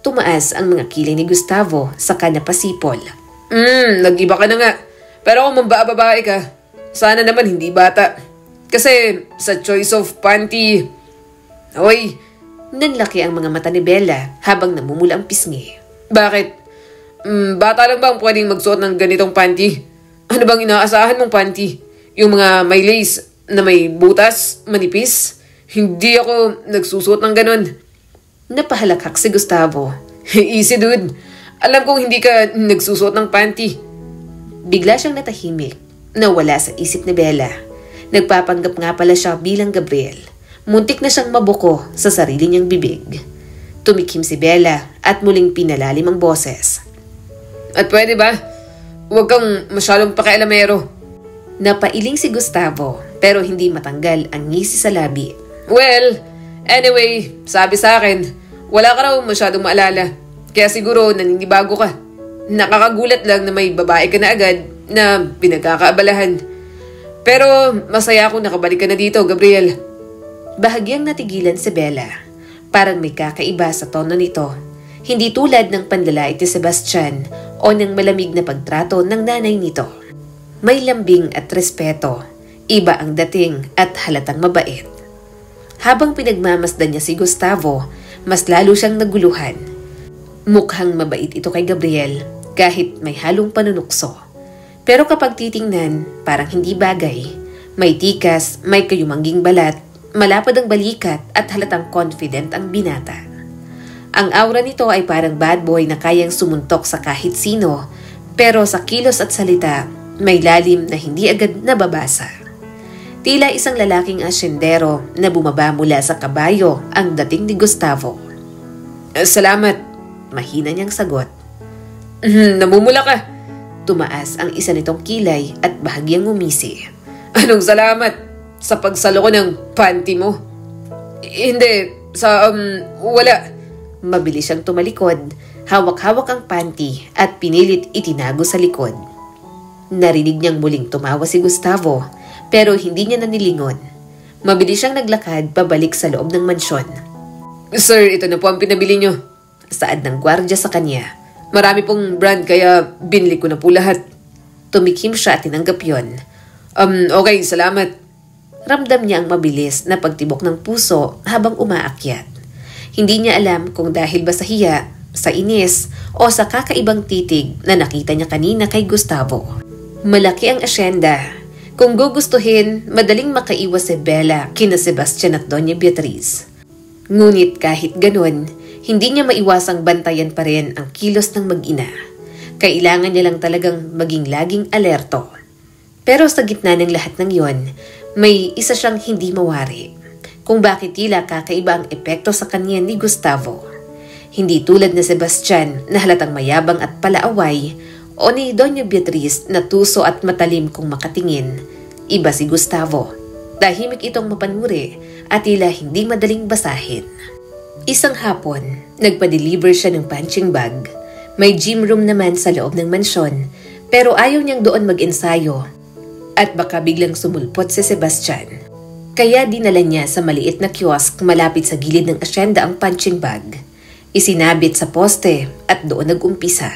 Tumaas ang mga kilay ni Gustavo saka napasipol. Nag-iba ka na nga. Pero kung mambababae ka, sana naman hindi bata. Kasi sa choice of panty, oy, nanlaki ang mga mata ni Bella habang namumula ang pisngi. Bakit? Bata lang ba ang pwedeng magsuot ng ganitong panty? Ano bang inaasahan mong panty? Yung mga may lace na may butas, manipis? Hindi ako nagsusuot ng ganon. Napahalakhak si Gustavo. Easy dude. Alam kong hindi ka nagsusuot ng panty. Bigla siyang natahimik. Nawala sa isip ni Bella. Nagpapanggap nga pala siya bilang Gabriel. Muntik na siyang mabuko sa sarili niyang bibig. Tumikim si Bella at muling pinalalim ang boses. At pwede ba? Huwag kang masyadong pakialamero. Napailing si Gustavo pero hindi matanggal ang ngisi sa labi. Well, anyway, sabi sa akin, wala ka raw masyadong maalala. Kaya siguro naninibago ka. Nakakagulat lang na may babae ka na agad na pinagkakaabalahan. Pero masaya akong nakabalik ka na dito, Gabriel. Bahagyang natigilan si Bella. Parang may kakaiba sa tono nito. Hindi tulad ng panlalait ni Sebastian o ng malamig na pagtrato ng nanay nito. May lambing at respeto, iba ang dating at halatang mabait. Habang pinagmamasdan niya si Gustavo, mas lalo siyang naguluhan. Mukhang mabait ito kay Gabriel kahit may halong panunukso. Pero kapag titingnan, parang hindi bagay. May tikas, may kayumangging balat, malapad ang balikat at halatang confident ang binata. Ang aura nito ay parang bad boy na kayang sumuntok sa kahit sino, pero sa kilos at salita, may lalim na hindi agad nababasa. Tila isang lalaking asyendero na bumaba mula sa kabayo ang dating ni Gustavo. Salamat, Mahina niyang sagot. Namumula ka. Tumaas ang isa nitong kilay at bahagyang umisi. Anong salamat? Sa pagsalo ko ng panty mo? Hindi, wala. Mabilis siyang tumalikod, hawak-hawak ang panty at pinilit itinago sa likod. Narinig niyang muling tumawa si Gustavo, pero hindi niya nanilingon. Mabilis siyang naglakad pabalik sa loob ng mansyon. Sir, ito na po ang pinabili niyo. Saad ng gwardya sa kanya. Marami pong brand kaya binili ko na po lahat. Tumikim siya at tinanggap yon. Okay, salamat. Ramdam niya ang mabilis na pagtibok ng puso habang umaakyat. Hindi niya alam kung dahil ba sa hiya, sa inis, o sa kakaibang titig na nakita niya kanina kay Gustavo. Malaki ang asyenda. Kung gugustuhin, madaling makaiwas si Bella kina Sebastian at Doña Beatriz. Ngunit kahit ganun, hindi niya maiwasang bantayan pa rin ang kilos ng mag-ina. Kailangan niya lang talagang maging laging alerto. Pero sa gitna ng lahat ng yon, may isa siyang hindi mawari. Kung bakit tila kakaiba ang epekto sa kanya ni Gustavo. Hindi tulad na Sebastian na halatang mayabang at palaaway o ni Doña Beatriz na tuso at matalim kung makatingin. Iba si Gustavo. Tahimik itong mapanuri at tila hindi madaling basahin. Isang hapon, nagpa-deliver siya ng punching bag. May gym room naman sa loob ng mansyon, pero ayaw niyang doon mag-ensayo at baka biglang sumulpot si Sebastian. Kaya dinala niya sa maliit na kiosk malapit sa gilid ng asyenda ang punching bag. Isinabit sa poste at doon nag-umpisa.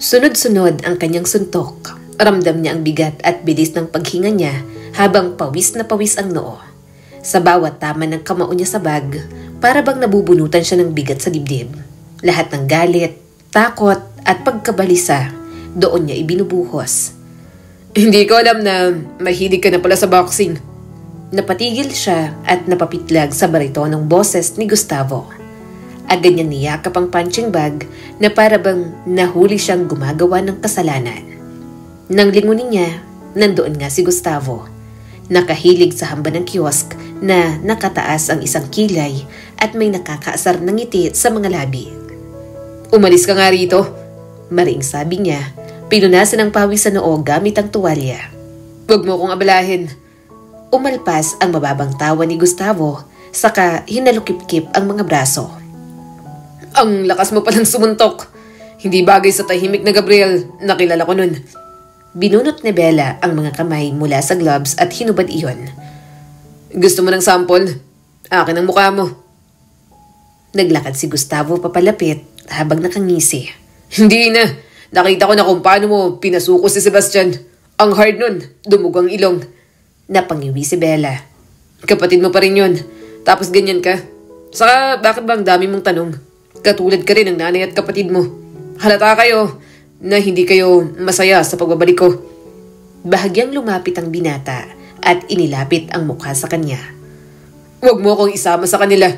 Sunod-sunod ang kanyang suntok. Ramdam niya ang bigat at bilis ng paghinga niya habang pawis na pawis ang noo. Sa bawat tama ng kamao niya sa bag, para bang nabubunutan siya ng bigat sa dibdib. Lahat ng galit, takot at pagkabalisa, doon niya ibinubuhos. Hindi ko alam na mahilig ka na pala sa boxing. Napatigil siya at napapitlag sa baritonong boses ni Gustavo. Agad niyang niyakap ang punching bag na para bang nahuli siyang gumagawa ng kasalanan. Nang lingunin niya, nandoon nga si Gustavo. Nakahilig sa hamba ng kiosk na nakataas ang isang kilay at may nakakaasar ng ngiti sa mga labi. Umalis ka nga rito. Maring sabi niya, pinunasan ang pawis sa noo gamit ang tuwalya. Huwag mo kong abalahin. Umalpas ang mababang tawa ni Gustavo, saka hinalukip-kip ang mga braso. Ang lakas mo palang sumuntok. Hindi bagay sa tahimik na Gabriel, nakilala ko nun. Binunot ni Bella ang mga kamay mula sa gloves at hinubad iyon. Gusto mo ng sample? Akin ang mukha mo. Naglakad si Gustavo papalapit habang nakangisi. Hindi na. Nakita ko na kung paano mo pinasuko si Sebastian. Ang hard nun, dumugang ilong. Napangiwi si Bella. Kapatid mo pa rin yun. Tapos ganyan ka. Saka bakit ba ang dami mong tanong? Katulad ka rin ng nanay at kapatid mo. Halata kayo na hindi kayo masaya sa pagbabalik ko. Bahagyang lumapit ang binata at inilapit ang mukha sa kanya. Huwag mo akong isama sa kanila.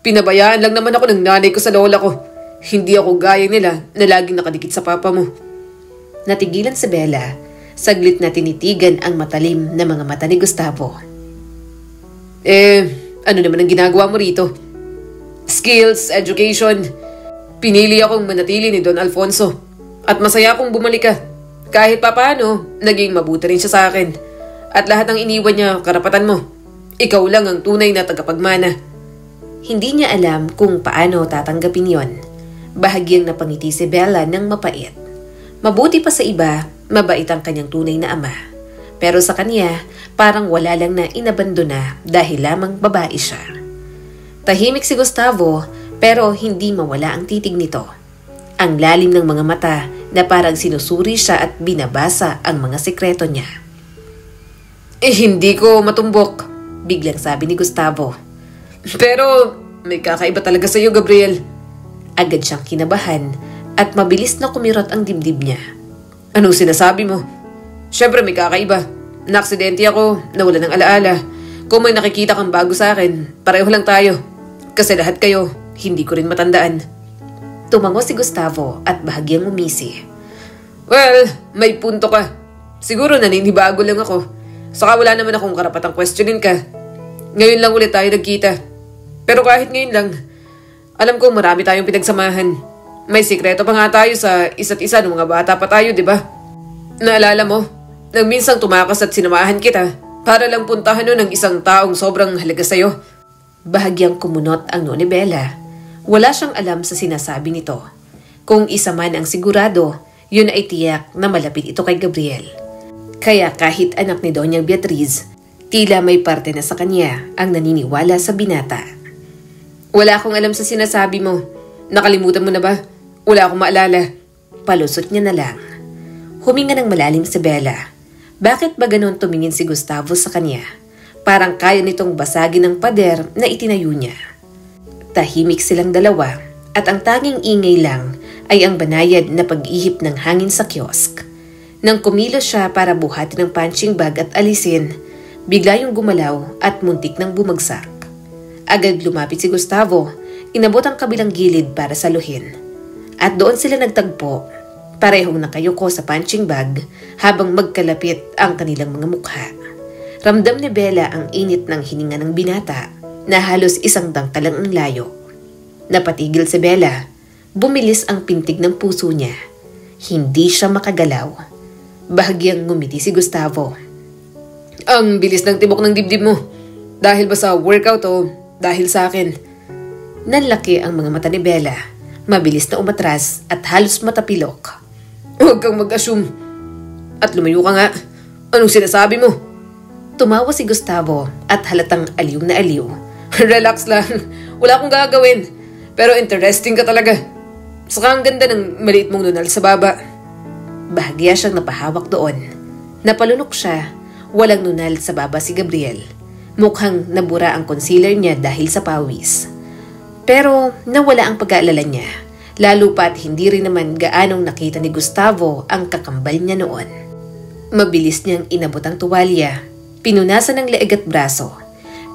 Pinabayaan lang naman ako ng nanay ko sa lola ko. Hindi ako gaya nila na laging nakadikit sa papa mo. Natigilan si Bella. Saglit na tinitigan ang matalim na mga mata ni Gustavo. Ano naman ang ginagawa mo rito? Skills, education. Pinili akong manatili ni Don Alfonso. At masaya akong bumalik ka. Kahit papaano, naging mabuti rin siya sa akin. At lahat ng iniwan niya, karapatan mo. Ikaw lang ang tunay na tagapagmana. Hindi niya alam kung paano tatanggapin yon. Bahagyang napangiti si Bella ng mapait. Mabuti pa sa iba, mabait ang kanyang tunay na ama. Pero sa kanya, parang wala lang na inabandona dahil lamang babae siya. Tahimik si Gustavo, Pero hindi mawala ang titig nito. Ang lalim ng mga mata na parang sinusuri siya at binabasa ang mga sekreto niya. Hindi ko matumbok, biglang sabi ni Gustavo. Pero may kakaiba talaga sa iyo, Gabriel. Agad siyang kinabahan at mabilis na kumirot ang dibdib niya. Anong sinasabi mo? Siyempre may kakaiba. Naaksidente ako, nawala ng alaala. Kung may nakikita kang bago sa akin, pareho lang tayo. Kasi lahat kayo, hindi ko rin matandaan. Tumango si Gustavo at bahagyang umisi. Well, may punto ka. Siguro naninibago lang ako. Saka wala naman akong karapatang questionin ka. Ngayon lang ulit tayo nagkita. Pero kahit ngayon lang, alam ko marami tayong pinagsamahan. May sikreto pa nga tayo sa isa't isa nung mga bata pa tayo, di ba? Naalala mo, nang minsang tumakas at sinamahan kita para lang puntahan nun ng isang taong sobrang halaga sa'yo. Bahagyang kumunot ang noo ni Bella. Wala siyang alam sa sinasabi nito. Kung isa man ang sigurado, yun ay tiyak na malapit ito kay Gabriel. Kaya kahit anak ni Doña Beatriz, tila may parte na sa kanya ang naniniwala sa binata. Wala akong alam sa sinasabi mo. Nakalimutan mo na ba? Wala akong maalala. Palusot niya na lang. Huminga ng malalim si Bella. Bakit ba ganon tumingin si Gustavo sa kanya? Parang kaya nitong basagin ng pader na itinayo niya. Tahimik silang dalawa at ang tanging ingay lang ay ang banayad na pag-ihip ng hangin sa kiosk. Nang kumilos siya para buhatin ang punching bag at alisin, bigla yung gumalaw at muntik nang bumagsak. Agad lumapit si Gustavo, inabot ang kabilang gilid para saluhin. At doon sila nagtagpo, parehong nakayuko sa punching bag habang magkalapit ang kanilang mga mukha. Ramdam ni Bella ang init ng hininga ng binata na halos isang dangtalang ang layo. Napatigil si Bella. Bumilis ang pintig ng puso niya. Hindi siya makagalaw. Bahagyang ngumiti si Gustavo. Ang bilis ng tibok ng dibdib mo. Dahil ba sa workout o dahil sa akin? Nanlaki ang mga mata ni Bella. Mabilis na umatras at halos matapilok. Huwag kang mag-assume. At lumayo ka nga. Anong sinasabi mo? Tumawa si Gustavo at halatang aliw na aliw. Relax lang. Wala akong gagawin. Pero interesting ka talaga. Saka ang ganda ng maliit mong nunal sa baba. Bahagya siyang napahawak doon. Napalunok siya. Walang nunal sa baba si Gabriel. Mukhang nabura ang concealer niya dahil sa pawis. Pero nawala ang pag-aalala niya. Lalo pat hindi rin naman gaanong nakita ni Gustavo ang kakambal niya noon. Mabilis niyang inabot ang tuwalya. Pinunasan ng leeg at braso.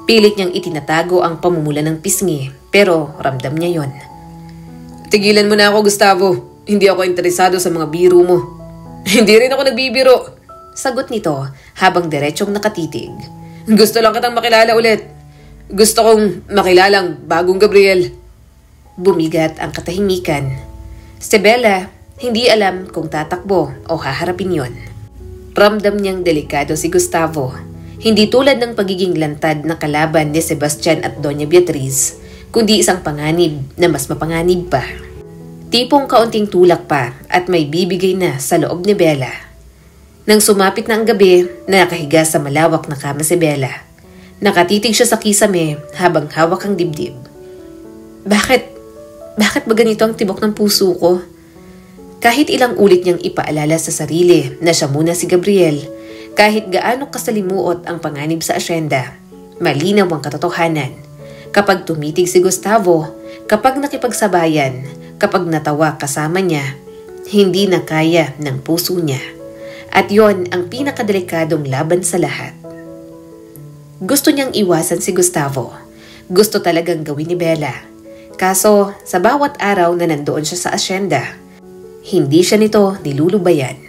Pilit niyang itinatago ang pamumula ng pisngi, pero ramdam niya yon. Tigilan mo na ako, Gustavo. Hindi ako interesado sa mga biro mo. Hindi rin ako nagbibiro. Sagot nito habang diretsong nakatitig. Gusto lang kitang makilala ulit. Gusto kong makilalang bagong Gabriel. Bumigat ang katahimikan. Si Bella, hindi alam kung tatakbo o haharapin yon. Ramdam niyang delikado si Gustavo. Hindi tulad ng pagiging lantad na kalaban ni Sebastian at Doña Beatriz, kundi isang panganib na mas mapanganib pa. Tipong kaunting tulak pa at may bibigay na sa loob ni Bella. Nang sumapit na ang gabi, nakahiga sa malawak na kama si Bella. Nakatitig siya sa kisame habang hawak ang dibdib. Bakit ba ganito ang tibok ng puso ko? Kahit ilang ulit niyang ipaalala sa sarili na siya muna si Gabriel, kahit gaano kasalimuot ang panganib sa asyenda, malinaw ang katotohanan. Kapag tumitig si Gustavo, kapag nakipagsabayan, kapag natawa kasama niya, hindi na kaya ng puso niya. At yon ang pinakadelikadong laban sa lahat. Gusto niyang iwasan si Gustavo. Gusto talagang gawin ni Bella. Kaso sa bawat araw na nandoon siya sa asyenda, hindi siya nito nilulubayan.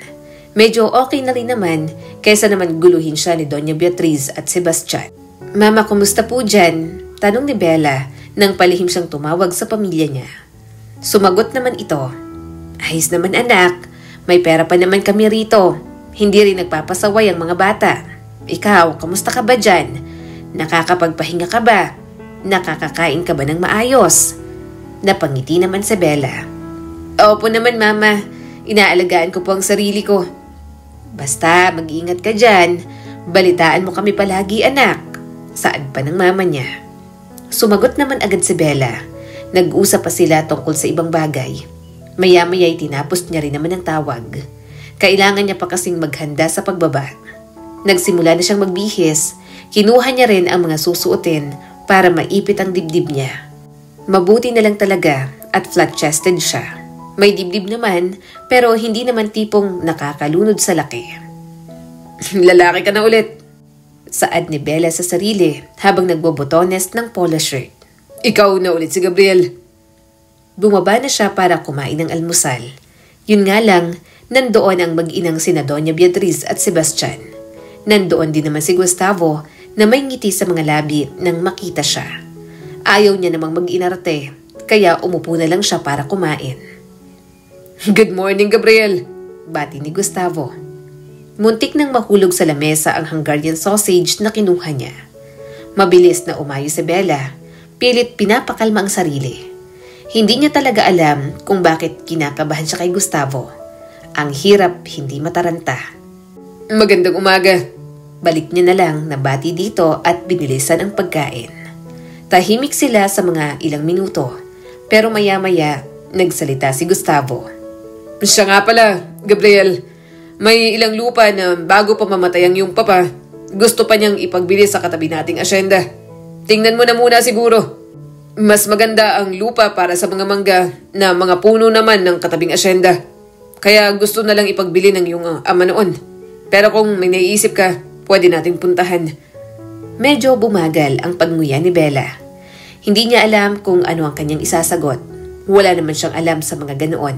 Medyo okay na rin naman kaysa naman guluhin siya ni Doña Beatriz at Sebastian. Mama, kumusta po dyan? Tanong ni Bella nang palihim siyang tumawag sa pamilya niya. Sumagot naman ito. Ayos naman anak, may pera pa naman kami rito. Hindi rin nagpapasaway ang mga bata. Ikaw, kamusta ka ba dyan? Nakakapagpahinga ka ba? Nakakakain ka ba ng maayos? Napangiti naman si Bella. Opo naman mama, inaalagaan ko po ang sarili ko. Basta mag-iingat ka dyan. Balitaan mo kami palagi anak. Saan pa ng mama niya? Sumagot naman agad si Bella. Nag-usap pa sila tungkol sa ibang bagay. Maya-maya'y tinapos niya rin naman ang tawag. Kailangan niya pa kasing maghanda sa pagbaba. Nagsimula na siyang magbihis. Kinuha niya rin ang mga susuotin para maipit ang dibdib niya. Mabuti na lang talaga at flat-chested siya. May dibdib naman pero hindi naman tipong nakakalunod sa laki. Lalaki ka na ulit. Saad ni Bella sa sarili habang nagbobotones ng polo shirt. Ikaw na ulit si Gabriel. Bumaba na siya para kumain ng almusal. Yun nga lang, nandoon ang mag-inang sina Doña Beatriz at Sebastian. Nandoon din naman si Gustavo na may ngiti sa mga labi nang makita siya. Ayaw niya namang mag-inarte, kaya umupo na lang siya para kumain. Good morning, Gabriel. Bati ni Gustavo. Muntik nang mahulog sa lamesa ang Hungarian sausage na kinuha niya. Mabilis na umayo si Bella. Pilit pinapakalma ang sarili. Hindi niya talaga alam kung bakit kinakabahan siya kay Gustavo. Ang hirap hindi mataranta. Magandang umaga. Balik niya na lang na bati dito at binilisan ang pagkain. Tahimik sila sa mga ilang minuto. Pero maya-maya, nagsalita si Gustavo. Siya nga pala, Gabriel. May ilang lupa na bago pa mamatay ang iyong papa, gusto pa niyang ipagbili sa katabi nating asyenda. Tingnan mo na muna siguro. Mas maganda ang lupa para sa mga mangga na mga puno naman ng katabing asyenda. Kaya gusto na lang ipagbili ng iyong ama noon. Pero kung may naiisip ka, pwede nating puntahan. Medyo bumagal ang pagnguya ni Bella. Hindi niya alam kung ano ang kanyang isasagot. Wala naman siyang alam sa mga ganoon.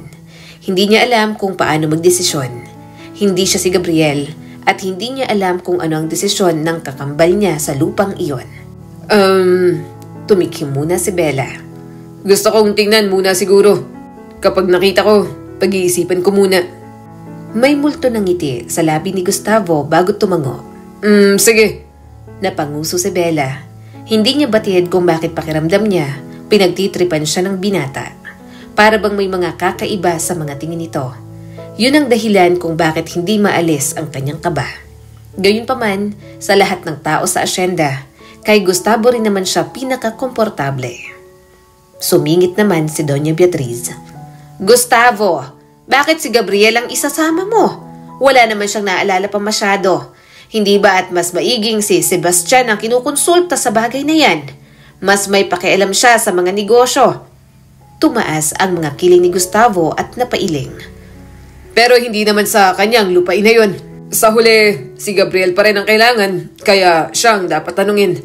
Hindi niya alam kung paano magdesisyon. Hindi siya si Gabriel at hindi niya alam kung ano ang desisyon ng kakambal niya sa lupang iyon. Tumikim muna si Bella. Gusto kong tingnan muna siguro. Kapag nakita ko, pag-iisipan ko muna. May multo ng ngiti sa labi ni Gustavo bago tumango. Sige. Napanguso si Bella. Hindi niya batid kung bakit pakiramdam niya. Pinagtitripan siya ng binata. Para bang may mga kakaiba sa mga tingin nito. Yun ang dahilan kung bakit hindi maalis ang kanyang kaba. Gayunpaman, sa lahat ng tao sa asyenda, kay Gustavo rin naman siya pinaka-komportable. Sumingit naman si Doña Beatriz. Gustavo, bakit si Gabriel ang isasama mo? Wala naman siyang naalala pa masyado. Hindi ba at mas maiging si Sebastian ang kinukonsulta sa bagay na yan? Mas may pakialam siya sa mga negosyo. Tumaas ang mga kiling ni Gustavo at napailing. Pero hindi naman sa kanyang lupain na yun. Sa huli, si Gabriel pa rin ang kailangan, kaya siyang dapat tanungin.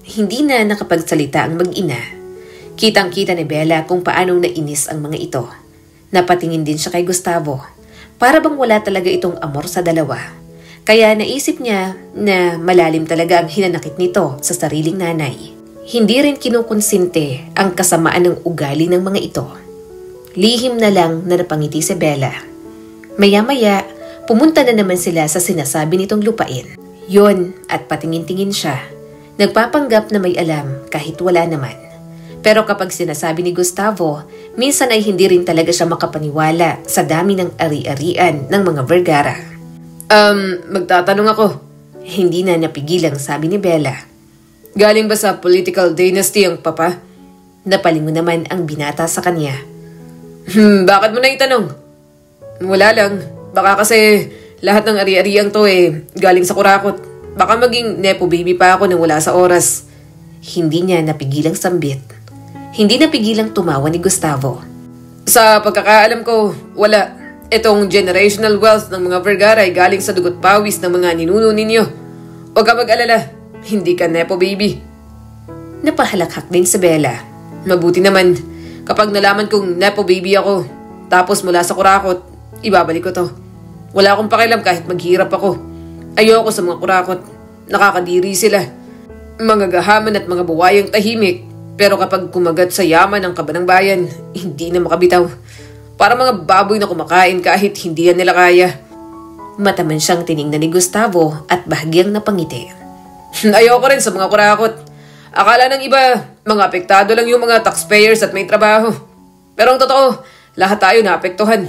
Hindi na nakapagsalita ang mag-ina. Kitang-kita ni Bella kung paanong nainis ang mga ito. Napatingin din siya kay Gustavo. Para bang wala talaga itong amor sa dalawa. Kaya naisip niya na malalim talaga ang hinanakit nito sa sariling nanay. Hindi rin kinukonsinte ang kasamaan ng ugali ng mga ito. Lihim na lang na napangiti si Bella. Maya-maya, pumunta na naman sila sa sinasabi nitong lupain. Yon at patingin-tingin siya. Nagpapanggap na may alam kahit wala naman. Pero kapag sinasabi ni Gustavo, minsan ay hindi rin talaga siya makapaniwala sa dami ng ari-arian ng mga Vergara. Magtatanong ako. Hindi na napigilang sabi ni Bella. Galing ba sa political dynasty ang papa? Napalingon naman ang binata sa kanya. Bakit mo na itanong? Wala lang. Baka kasi lahat ng ari-ariang to galing sa kurakot. Baka maging nepo baby pa ako nang wala sa oras. Hindi niya napigilang sambit. Hindi napigilang tumawa ni Gustavo. Sa pagkakaalam ko, wala. Itong generational wealth ng mga Vergara ay galing sa dugot pawis ng mga ninuno ninyo. Huwag ka mag-alala, hindi ka nepo baby. Napahalakhak din si Bella. Mabuti naman, kapag nalaman kong nepo baby ako, tapos mula sa kurakot, ibabalik ko to. Wala akong pakialam kahit maghirap ako. Ayoko sa mga kurakot, nakakadiri sila. Mga gahaman at mga buwayang tahimik, pero kapag kumagat sa yaman ng kaba ng bayan, hindi na makabitaw. Para mga baboy na kumakain kahit hindi yan nila kaya. Mataman siyang tiningnan ni Gustavo at bahagyang napangiti. Ayoko rin sa mga kurakot. Akala ng iba, mga apektado lang yung mga taxpayers at may trabaho. Pero ang totoo, lahat tayo naapektuhan.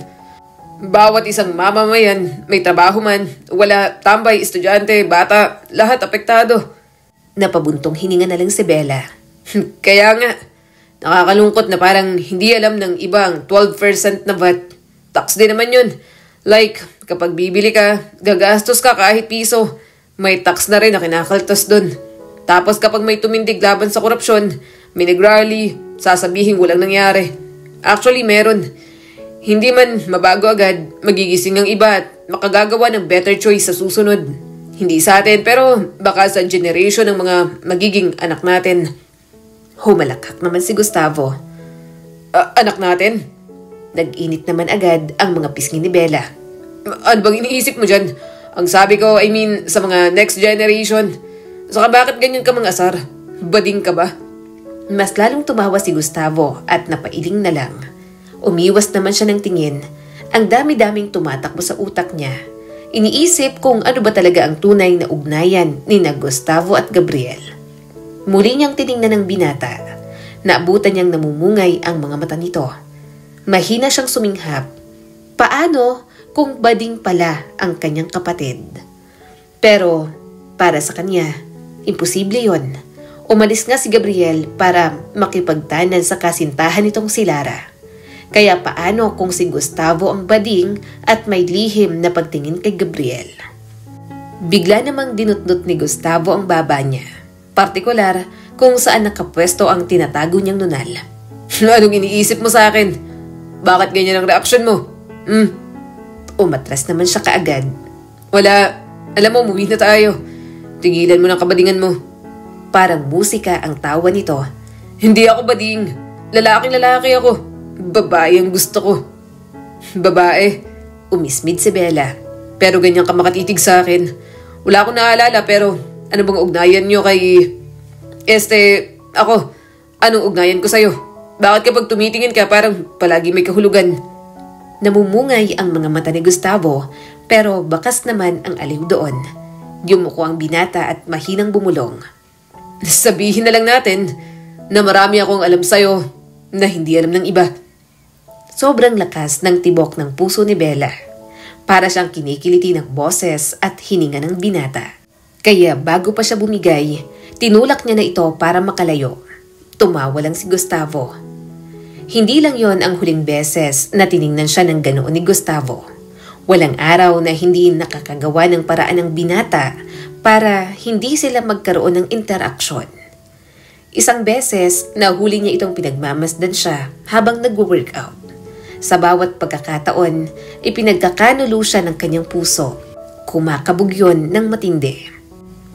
Bawat isang mamamayan, may trabaho man, wala, tambay, estudyante, bata, lahat apektado. Napabuntong hininga na lang si Bella. Kaya nga, Nakakalungkot na parang hindi alam ng ibang 12% na VAT. Tax din naman yun. Like, kapag bibili ka, gagastos ka kahit piso. May tax na rin na kinakaltas dun. Tapos kapag may tumindig laban sa korupsyon, may nag-rally, sasabihin walang nangyari. Actually, meron. Hindi man mabago agad, magigising ang iba at makagagawa ng better choice sa susunod. Hindi sa atin, pero baka sa generation ng mga magiging anak natin. Humalakhak naman si Gustavo. Anak natin? Nag-init naman agad ang mga pisngi ni Bella. Ano bang iniisip mo dyan? Ang sabi ko, sa mga next generation. Saka bakit ganyan ka mangasar? Bading ka ba? Mas lalong tumawa si Gustavo at napailing na lang. Umiwas naman siya ng tingin. Ang dami-daming tumatakbo sa utak niya. Iniisip kung ano ba talaga ang tunay na ugnayan ni na Gustavo at Gabriel. Muli niyang tiningnan ng binata. Naabutan niyang namumungay ang mga mata nito. Mahina siyang suminghap. Paano kung bading pala ang kanyang kapatid? Pero para sa kanya, imposible yon. Umalis nga si Gabriel para makipagtanan sa kasintahan nitong si Lara. Kaya paano kung si Gustavo ang bading at may lihim na pagtingin kay Gabriel? Bigla namang dinutnut ni Gustavo ang baba niya. Partikular kung saan nakapwesto ang tinatago niyang nunal. Anong iniisip mo sa akin? Bakit ganyan ang reaksyon mo? Umatras naman siya kaagad. Wala. Alam mo, umuwi na tayo. Tigilan mo ng kabadingan mo. Parang musika ang tawa nito. Hindi ako bading. Lalaking lalaki ako. Babae ang gusto ko. Babae. Umismid si Bella. Pero ganyan ka makatitig sa akin. Wala akong naalala pero ano bang ugnayan nyo kay... ako. Anong ugnayan ko sa'yo? Bakit kapag tumitingin ka parang palagi may kahulugan? Namumungay ang mga mata ni Gustavo pero bakas naman ang aliw doon. Yumuko ang binata at mahinang bumulong. Sabihin na lang natin na marami akong alam sa'yo na hindi alam ng iba. Sobrang lakas ng tibok ng puso ni Bella. Para siyang kinikiliti ng boses at hininga ng binata. Kaya bago pa siya bumigay, tinulak niya na ito para makalayo. Tumawa lang si Gustavo. Hindi lang yon ang huling beses na tiningnan siya ng ganoon ni Gustavo. Walang araw na hindi nakakagawa ng paraan ng binata para hindi sila magkaroon ng interaksyon. Isang beses, nahuli niya itong pinagmamasdan siya habang nag-workout. Sa bawat pagkakataon, ipinagkakanulo siya ng kanyang puso. Kumakabog yun ng matindi.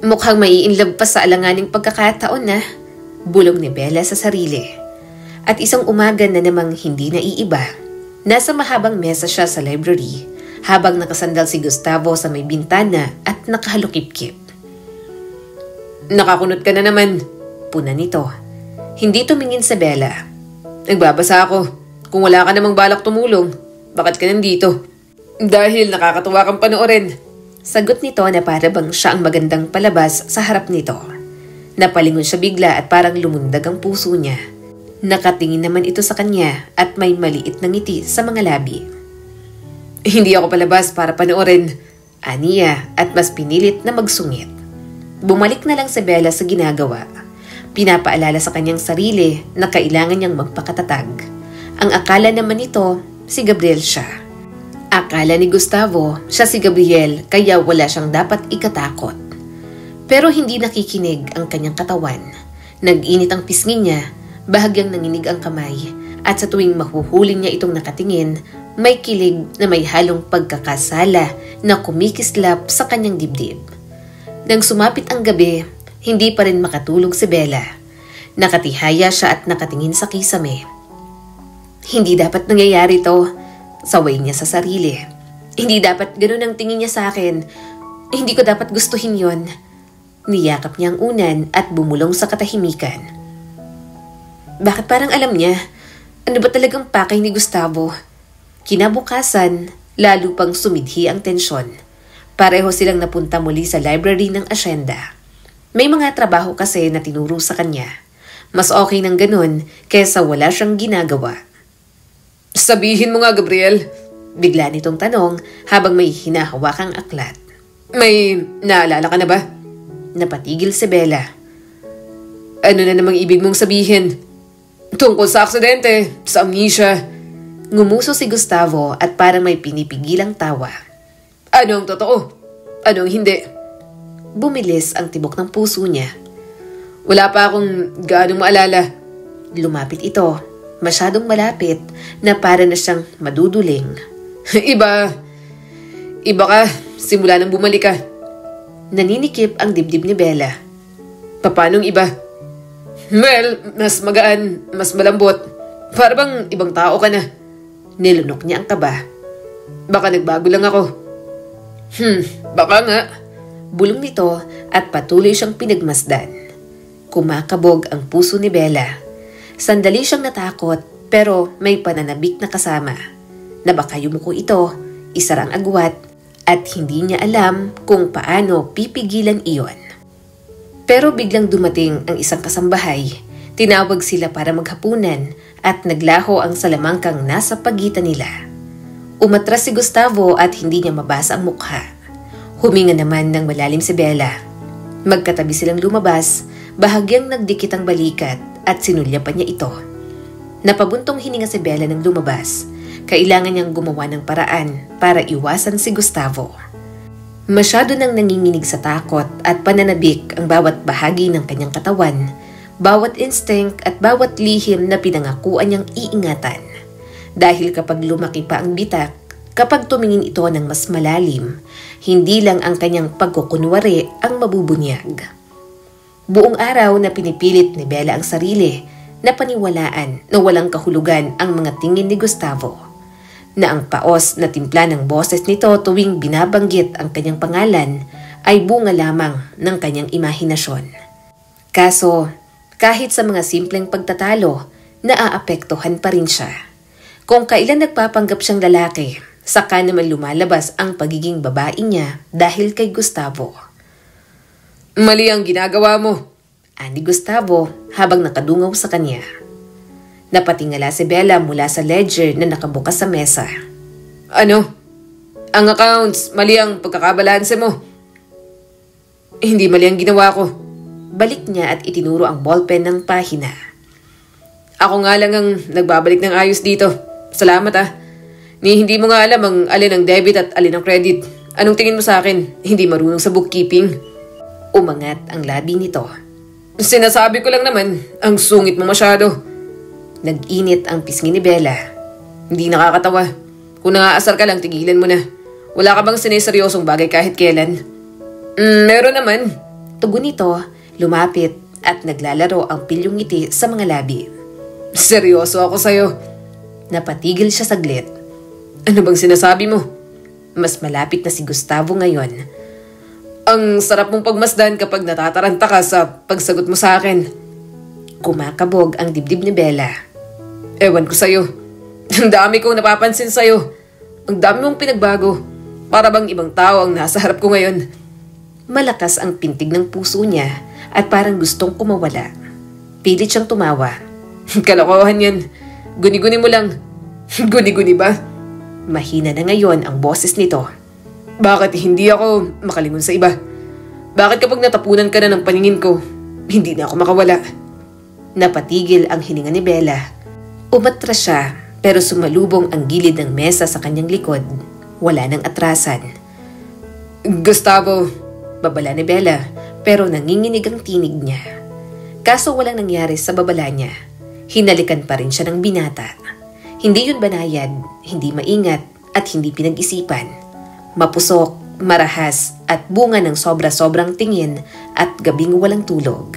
Mukhang maiinlove pa sa alanganing pagkakataon na, bulong ni Bella sa sarili. At isang umaga na namang hindi naiiba. Nasa mahabang mesa siya sa library habang nakasandal si Gustavo sa may bintana at nakahalukip-kip. Nakakunot ka na naman, puna nito. Hindi tumingin sa Bella. Nagbabasa ako. Kung wala ka namang balak tumulong, bakit ka nandito? Dahil nakakatuwa kang panoorin. Sagot nito na para bang siya ang magandang palabas sa harap nito. Napalingon siya bigla at parang lumundag ang puso niya. Nakatingin naman ito sa kanya at may maliit na ngiti sa mga labi. Hindi ako palabas para panoorin, aniya at mas pinilit na magsungit. Bumalik na lang si Bella sa ginagawa. Pinapaalala sa kanyang sarili na kailangan niyang magpakatatag. Ang akala naman nito, si Gabriel siya. Akala ni Gustavo, siya si Gabriel kaya wala siyang dapat ikatakot. Pero hindi nakikinig ang kanyang katawan. Nag-init ang pisngi niya, bahagyang nanginig ang kamay, at sa tuwing mahuhuli niya itong nakatingin, may kilig na may halong pagkakasala na kumikislap sa kanyang dibdib. Nang sumapit ang gabi, hindi pa rin makatulog si Bella. Nakatihaya siya at nakatingin sa kisame. Hindi dapat nangyayari to. Saway niya sa sarili. Hindi dapat ganun ang tingin niya sa akin. Hindi ko dapat gustuhin yon. Niyakap niya ang unan at bumulong sa katahimikan. Bakit parang alam niya? Ano ba talagang pakay ni Gustavo? Kinabukasan, lalo pang sumidhi ang tensyon. Pareho silang napunta muli sa library ng asyenda. May mga trabaho kasi na tinuro sa kanya. Mas okay ng ganun kaysa wala siyang ginagawa. Sabihin mo nga, Gabriel. Bigla nitong tanong habang may hinahawakang aklat. May naalala ka na ba? Napatigil si Bella. Ano na namang ibig mong sabihin? Tungkol sa aksidente, sa amnesia. Ngumuso si Gustavo at parang may pinipigilang tawa. Ano ang totoo? Ano ang hindi? Bumilis ang tibok ng puso niya. Wala pa akong gaanong maalala. Lumapit ito, masyadong malapit na para na siyang maduduling. Iba ka, simula nang bumalik ka. Naninikip ang dibdib ni Bella. Papanong iba? Well, mas magaan, mas malambot. Para bang ibang tao ka na. Nilunok niya ang kaba. Baka nagbago lang ako. Baka nga. Bulong nito at patuloy siyang pinagmasdan. Kumakabog ang puso ni Bella. Sandali siyang natakot pero may pananabik na kasama. Na baka yumuko ito, isarang agwat at hindi niya alam kung paano pipigilan iyon. Pero biglang dumating ang isang kasambahay. Tinawag sila para maghapunan at naglaho ang salamangkang nasa pagitan nila. Umatras si Gustavo at hindi niya mabasa ang mukha. Huminga naman ng malalim si Bella. Magkatabi silang lumabas, bahagyang nagdikit ang balikat at sinulyapan niya ito. Napabuntong hininga si Bella nang lumabas. Kailangan niyang gumawa ng paraan para iwasan si Gustavo. Masyado nang nanginginig sa takot at pananabik ang bawat bahagi ng kanyang katawan, bawat instinct at bawat lihim na pinangakuan niyang iingatan. Dahil kapag lumaki pa ang bitak, kapag tumingin ito ng mas malalim, hindi lang ang kanyang pagkukunwari ang mabubunyag. Buong araw na pinipilit ni Bella ang sarili na paniwalaan na walang kahulugan ang mga tingin ni Gustavo. Na ang paos na timpla ng boses nito tuwing binabanggit ang kanyang pangalan ay bunga lamang ng kanyang imahinasyon. Kaso, kahit sa mga simpleng pagtatalo, naaapektuhan pa rin siya. Kung kailan nagpapanggap siyang lalaki, saka naman lumalabas ang pagiging babae niya dahil kay Gustavo. Mali ang ginagawa mo, ani Gustavo habang nakadungaw sa kanya. Napatingala si Bella mula sa ledger na nakabukas sa mesa. Ano? Ang accounts, mali ang pagkakabalanse mo. Hindi mali ang ginawa ko. Balik niya at itinuro ang ballpen ng pahina. Ako nga lang ang nagbabalik ng ayos dito. Salamat ah. Hindi mo nga alam ang alin ang debit at alin ang credit. Anong tingin mo sa akin? Hindi marunong sa bookkeeping. Umangat ang labi nito. Sinasabi ko lang naman, ang sungit mo masyado. Nag-init ang pisngi ni Bella. Hindi nakakatawa. Kung nangaasar ka lang, tigilan mo na. Wala ka bang sineseryosong bagay kahit kailan? Meron naman. Tugon nito, lumapit at naglalaro ang pilyong ngiti sa mga labi. Seryoso ako sa'yo. Napatigil siya saglit. Ano bang sinasabi mo? Mas malapit na si Gustavo ngayon. Ang sarap mong pagmasdan kapag natataranta ka sa pagsagot mo sa akin. Kumakabog ang dibdib ni Bella. Ewan ko sa'yo. Ang dami kong napapansin sa'yo. Ang dami mong pinagbago. Para bang ibang tao ang nasa harap ko ngayon. Malakas ang pintig ng puso niya at parang gustong kumawala. Pilit siyang tumawa. Kalokohan yan. Guni-guni mo lang. Guni-guni ba? Mahina na ngayon ang boses nito. Bakit hindi ako makalingon sa iba? Bakit kapag natapunan ka na ng paningin ko, hindi na ako makawala? Napatigil ang hininga ni Bella. Umatras siya pero sumalubong ang gilid ng mesa sa kanyang likod. Wala nang atrasan. Gustavo, babala ni Bella pero nanginginig ang tinig niya. Kaso walang nangyari sa babala niya. Hinalikan pa rin siya ng binata. Hindi yun banayad, hindi maingat at hindi pinag-isipan. Mapusok, marahas at bunga ng sobra-sobrang tingin at gabing walang tulog.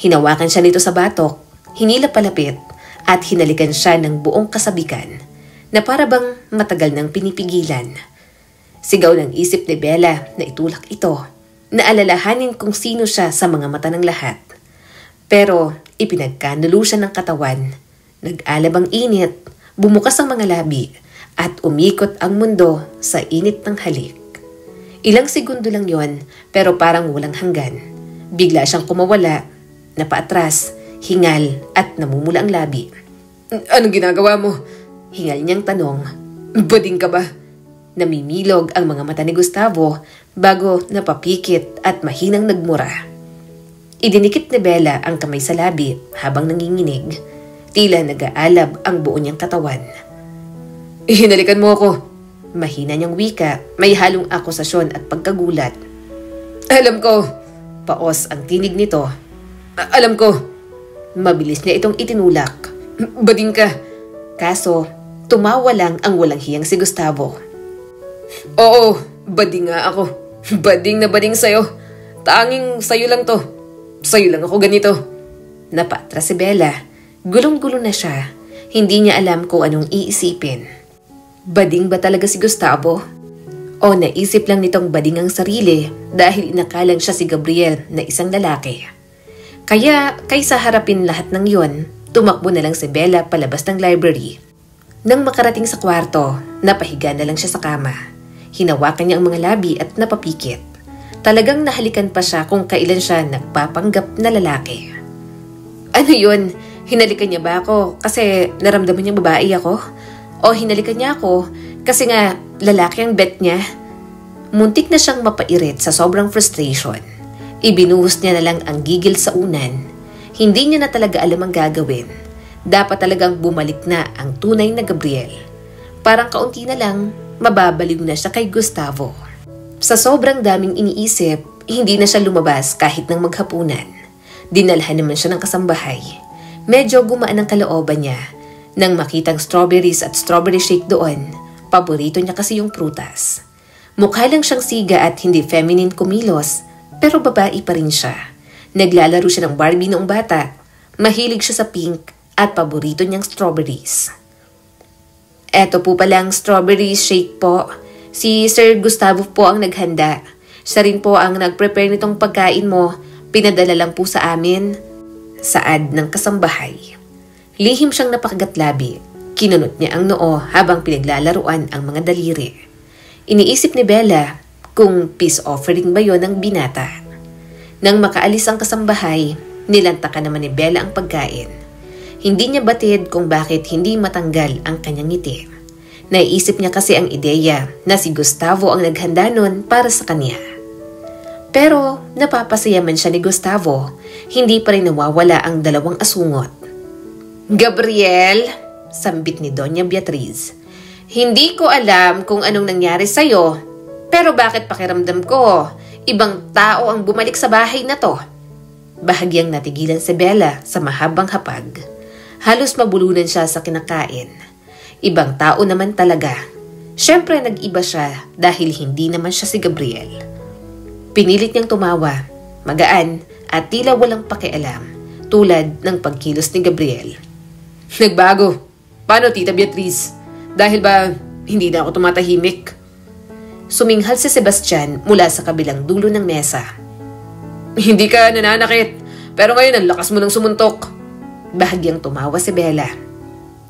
Hinawakan siya nito sa batok, hinila palapit at hinalikan siya ng buong kasabikan na para bang matagal nang pinipigilan. Sigaw ng isip ni Bella na itulak ito, na alalahanin kung sino siya sa mga mata ng lahat. Pero ipinagkanulo siya ng katawan, nag-alab ang init, bumukas ang mga labi at umikot ang mundo sa init ng halik. Ilang segundo lang yon pero parang walang hanggan. Bigla siyang kumawala, napaatras, hingal at namumula ang labi. Anong ginagawa mo? Hingal niyang tanong. Bading ka ba? Namimilog ang mga mata ni Gustavo bago napapikit at mahinang nagmura. Idinikit ni Bella ang kamay sa labi habang nanginginig. Tila nag-aalab ang buo niyang katawan. Hinalikan mo ako. Mahina niyang wika, may halong akusasyon at pagkagulat. Alam ko. Paos ang tinig nito. Alam ko. Mabilis niya itong itinulak. Bading ka. Kaso, tumawa lang ang walang hiyang si Gustavo. Oo, bading nga ako. Bading na bading sa'yo. Tanging sa'yo lang to. Sa'yo lang ako ganito. Napatras si Bella. Gulong-gulo na siya. Hindi niya alam kung anong iisipin. Bading ba talaga si Gustavo? O naisip lang nitong bading ang sarili dahil inakalang siya si Gabriel na isang lalaki. Kaya kaysa harapin lahat ng yon, tumakbo na lang si Bella palabas ng library. Nang makarating sa kwarto, napahiga na lang siya sa kama. Hinawakan niya ang mga labi at napapikit. Talagang nahalikan pa siya kung kailan siya nagpapanggap na lalaki. Ano yun? Hinalikan niya ba ako kasi naramdaman niyang babae ako? O hinalikan niya ako kasi nga lalaki ang bet niya? Muntik na siyang mapairit sa sobrang frustration. Ibinuhos niya na lang ang gigil sa unan. Hindi niya na talaga alam ang gagawin. Dapat talagang bumalik na ang tunay na Gabriel. Parang kaunti na lang, mababaliw na siya kay Gustavo. Sa sobrang daming iniisip, hindi na siya lumabas kahit nang maghapunan. Dinalhan naman siya ng kasambahay. Medyo gumaan ang kalooban niya. Nang makitang strawberries at strawberry shake doon, paborito niya kasi yung prutas. Mukha lang siyang siga at hindi feminine kumilos, pero babae pa rin siya. Naglalaro siya ng Barbie noong bata. Mahilig siya sa pink at paborito niyang strawberries. Eto po palang strawberry shake po. Si Sir Gustavo po ang naghanda. Siya rin po ang nag-prepare nitong pagkain mo. Pinadala lang po sa amin. Saad ng kasambahay. Lihim siyang napakagatlabi. Kinunot niya ang noo habang pinaglalaruan ang mga daliri. Iniisip ni Bella kung peace offering ba yon ng binata. Nang makaalis ang kasambahay, nilantakan naman ni Bella ang pagkain. Hindi niya batid kung bakit hindi matanggal ang kanyang ngiti. Naiisip niya kasi ang ideya na si Gustavo ang naghanda nun para sa kanya. Pero napapasaya man siya ni Gustavo, hindi pa rin nawawala ang dalawang asungot. Gabriel, sambit ni Doña Beatriz, hindi ko alam kung anong nangyari sa'yo, pero bakit pakiramdam ko, ibang tao ang bumalik sa bahay na to? Bahagyang natigilan si Bella sa mahabang hapag. Halos mabulunan siya sa kinakain. Ibang tao naman talaga. Siyempre nag-iba siya dahil hindi naman siya si Gabriel. Pinilit niyang tumawa, magaan at tila walang pakialam, tulad ng pagkilos ni Gabriel. Nagbago. Paano, Tita Beatriz? Dahil ba hindi na ako tumatahimik? Suminghal si Sebastian mula sa kabilang dulo ng mesa. Hindi ka nananakit, pero ngayon ang lakas mo ng sumuntok. Bahagyang tumawa si Bella.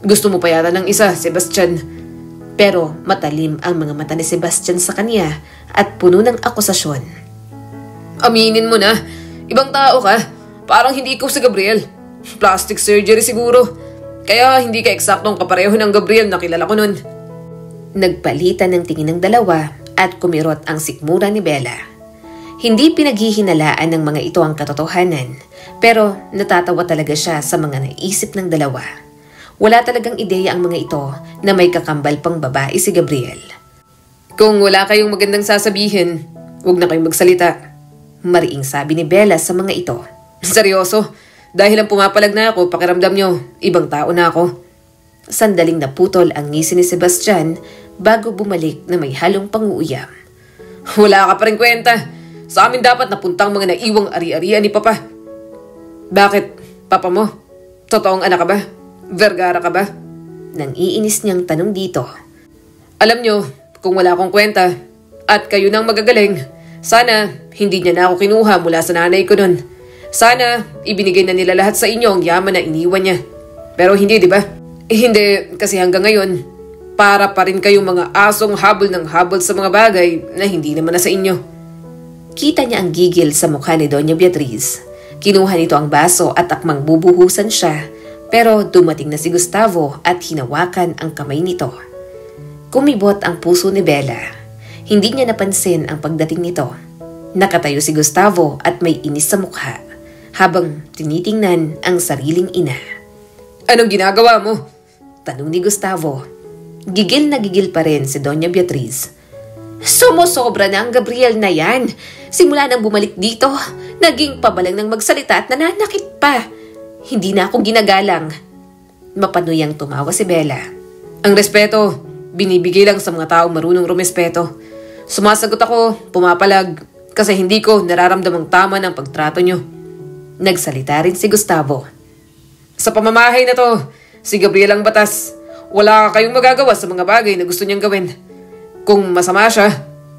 Gusto mo pa yata ng isa, Sebastian. Pero matalim ang mga mata ni Sebastian sa kanya at puno ng akusasyon. Aminin mo na, ibang tao ka. Parang hindi ikaw si Gabriel. Plastic surgery siguro. Kaya hindi ka eksaktong kapareho ng Gabriel na kilala ko nun. Nagpalitan ng tingin ng dalawa at kumirot ang sikmura ni Bella. Hindi pinaghihinalaan ng mga ito ang katotohanan, pero natatawa talaga siya sa mga naisip ng dalawa. Wala talagang ideya ang mga ito na may kakambal pang babae si Gabriel. Kung wala kayong magandang sasabihin, huwag na kayong magsalita. Mariing sabi ni Bella sa mga ito. Seryoso, dahil ang pumapalag na ako, pakiramdam nyo, ibang tao na ako. Sandaling naputol ang ngisi ni Sebastian bago bumalik na may halong panguuyam. Wala ka pa rin kwenta. Sa amin dapat napuntang mga naiwang ari-arian ni Papa. Bakit, Papa mo? Totoong anak ka ba? Vergara ka ba? Nang iinis niyang tanong dito. Alam nyo, kung wala akong kwenta at kayo nang magagaling, sana hindi niya na ako kinuha mula sa nanay ko nun. Sana ibinigay na nila lahat sa inyo ang yaman na iniwan niya. Pero hindi, di ba? Hindi, kasi hanggang ngayon, para pa rin kayong mga asong habol ng habol sa mga bagay na hindi naman na sa inyo. Kita niya ang gigil sa mukha ni Doña Beatriz. Kinuha nito ang baso at akmang bubuhusan siya, pero dumating na si Gustavo at hinawakan ang kamay nito. Kumibot ang puso ni Bella. Hindi niya napansin ang pagdating nito. Nakatayo si Gustavo at may inis sa mukha, habang tinitingnan ang sariling ina. Anong ginagawa mo? Tanong ni Gustavo. Gigil na gigil pa rin si Doña Beatriz. Sumusobra na ang Gabriel na yan. Simula nang bumalik dito, naging pabalang ng magsalita at nananakit pa. Hindi na ako ginagalang. Mapanuyang tumawa si Bella. Ang respeto, binibigay lang sa mga taong marunong rumespeto. Sumasagot ako, pumapalag, kasi hindi ko nararamdamang tama ng pagtrato nyo. Nagsalita rin si Gustavo. Sa pamamahay na to, si Gabriel ang batas. Wala kayong magagawa sa mga bagay na gusto niyang gawin. Kung masama siya,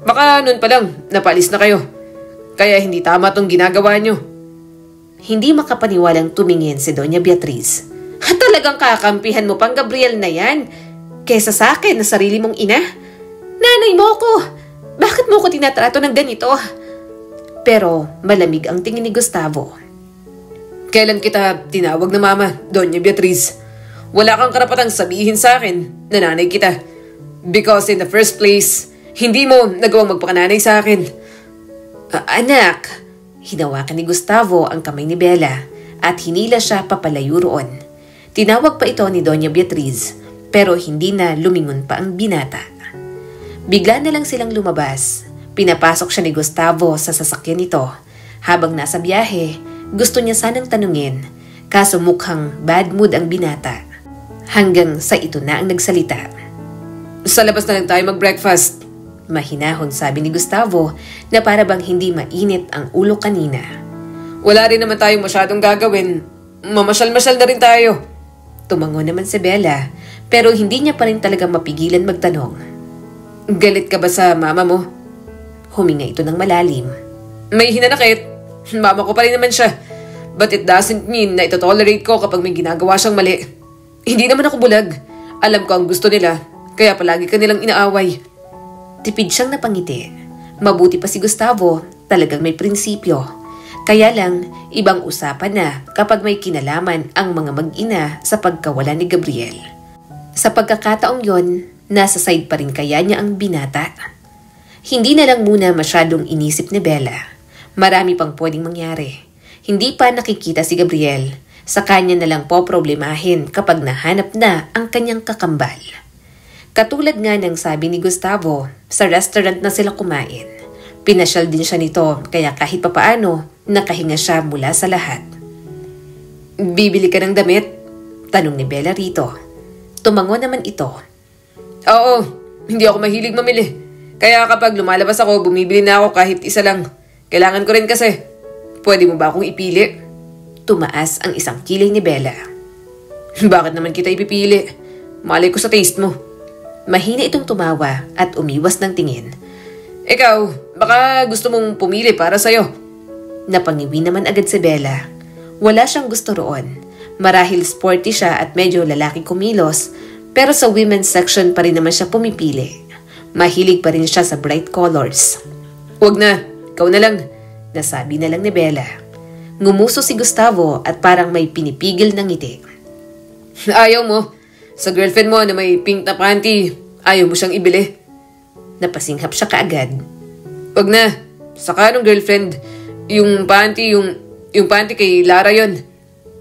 baka noon pa lang napaalis na kayo. Kaya hindi tama tong ginagawa niyo. Hindi makapaniwalang tumingin si Doña Beatriz. Talagang kakampihan mo pang Gabriel na yan kesa sa akin na sarili mong ina? Nanay mo ko! Bakit mo ko tinatrato ng ganito? Pero malamig ang tingin ni Gustavo. Kailan kita tinawag na mama, Doña Beatriz? Wala kang karapatang sabihin sa akin na nanay kita. Because in the first place, hindi mo nagawang magpakananay sa akin. Anak, hinawakan ni Gustavo ang kamay ni Bella at hinila siya papalayo roon. Tinawag pa ito ni Doña Beatriz pero hindi na lumingon pa ang binata. Bigla na lang silang lumabas. Pinapasok siya ni Gustavo sa sasakyan nito. Habang nasa biyahe, gusto niya sanang tanungin, kaso mukhang bad mood ang binata. Hanggang sa ito na ang nagsalita. Sa labas na lang tayo mag-breakfast. Mahinahon sabi ni Gustavo na para bang hindi mainit ang ulo kanina. Wala rin naman tayong masyadong gagawin. Mamasyal-masyal na rin tayo. Tumango naman si Bella pero hindi niya pa rin talaga mapigilan magtanong. Galit ka ba sa mama mo? Huminga ito ng malalim. May hinanakit. Mama ko pa rin naman siya. But it doesn't mean na ito-tolerate ko kapag may ginagawa siyang mali. Hindi naman ako bulag. Alam ko ang gusto nila, kaya palagi ka nilang inaaway. Tipid siyang napangiti. Mabuti pa si Gustavo, talagang may prinsipyo. Kaya lang, ibang usapan na kapag may kinalaman ang mga mag-ina sa pagkawala ni Gabriel. Sa pagkakataong yon, nasa side pa rin kaya niya ang binata. Hindi na lang muna masyadong inisip ni Bella. Marami pang pwedeng mangyari. Hindi pa nakikita si Gabriel. Sa kanya na lang po problemahin kapag nahanap na ang kanyang kakambal. Katulad nga ng sabi ni Gustavo, sa restaurant na sila kumain. Pinasyal din siya nito kaya kahit papaano, nakahinga siya mula sa lahat. Bibili ka ng damit? Tanong ni Bella rito. Tumango naman ito. Oo, hindi ako mahilig mamili. Kaya kapag lumalabas ako, bumibili na ako kahit isa lang. Kailangan ko rin kasi. Pwede mo ba akong ipili? Tumaas ang isang kilay ni Bella. Bakit naman kita ipipili? Malay ko sa taste mo. Mahina itong tumawa at umiwas ng tingin. Ikaw, baka gusto mong pumili para sa'yo. Napangiwi naman agad si Bella. Wala siyang gusto roon. Marahil sporty siya at medyo lalaki kumilos, pero sa women's section pa rin naman siya pumipili. Mahilig pa rin siya sa bright colors. Huwag na, ikaw na lang. Nasabi na lang ni Bella. Ngumuso si Gustavo at parang may pinipigil ng ngiti. Ayaw mo. Sa girlfriend mo na may pink na panty, ayaw mo siyang ibili. Napasinghap siya kaagad. Wag na. Saka nung girlfriend, yung panty kay Lara yon.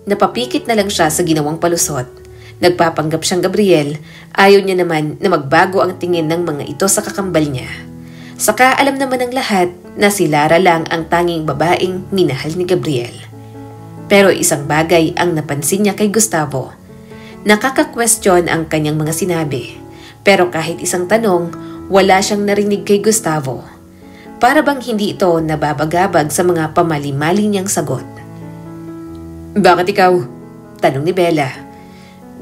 Napapikit na lang siya sa ginawang palusot. Nagpapanggap siyang Gabriel. Ayaw niya naman na magbago ang tingin ng mga ito sa kakambal niya. Saka alam naman ng lahat na si Lara lang ang tanging babaeng minahal ni Gabriel. Pero isang bagay ang napansin niya kay Gustavo. Nakaka-question ang kanyang mga sinabi. Pero kahit isang tanong, wala siyang narinig kay Gustavo. Para bang hindi ito nababagabag sa mga pamali-mali niyang sagot. Bakit ikaw? Tanong ni Bella.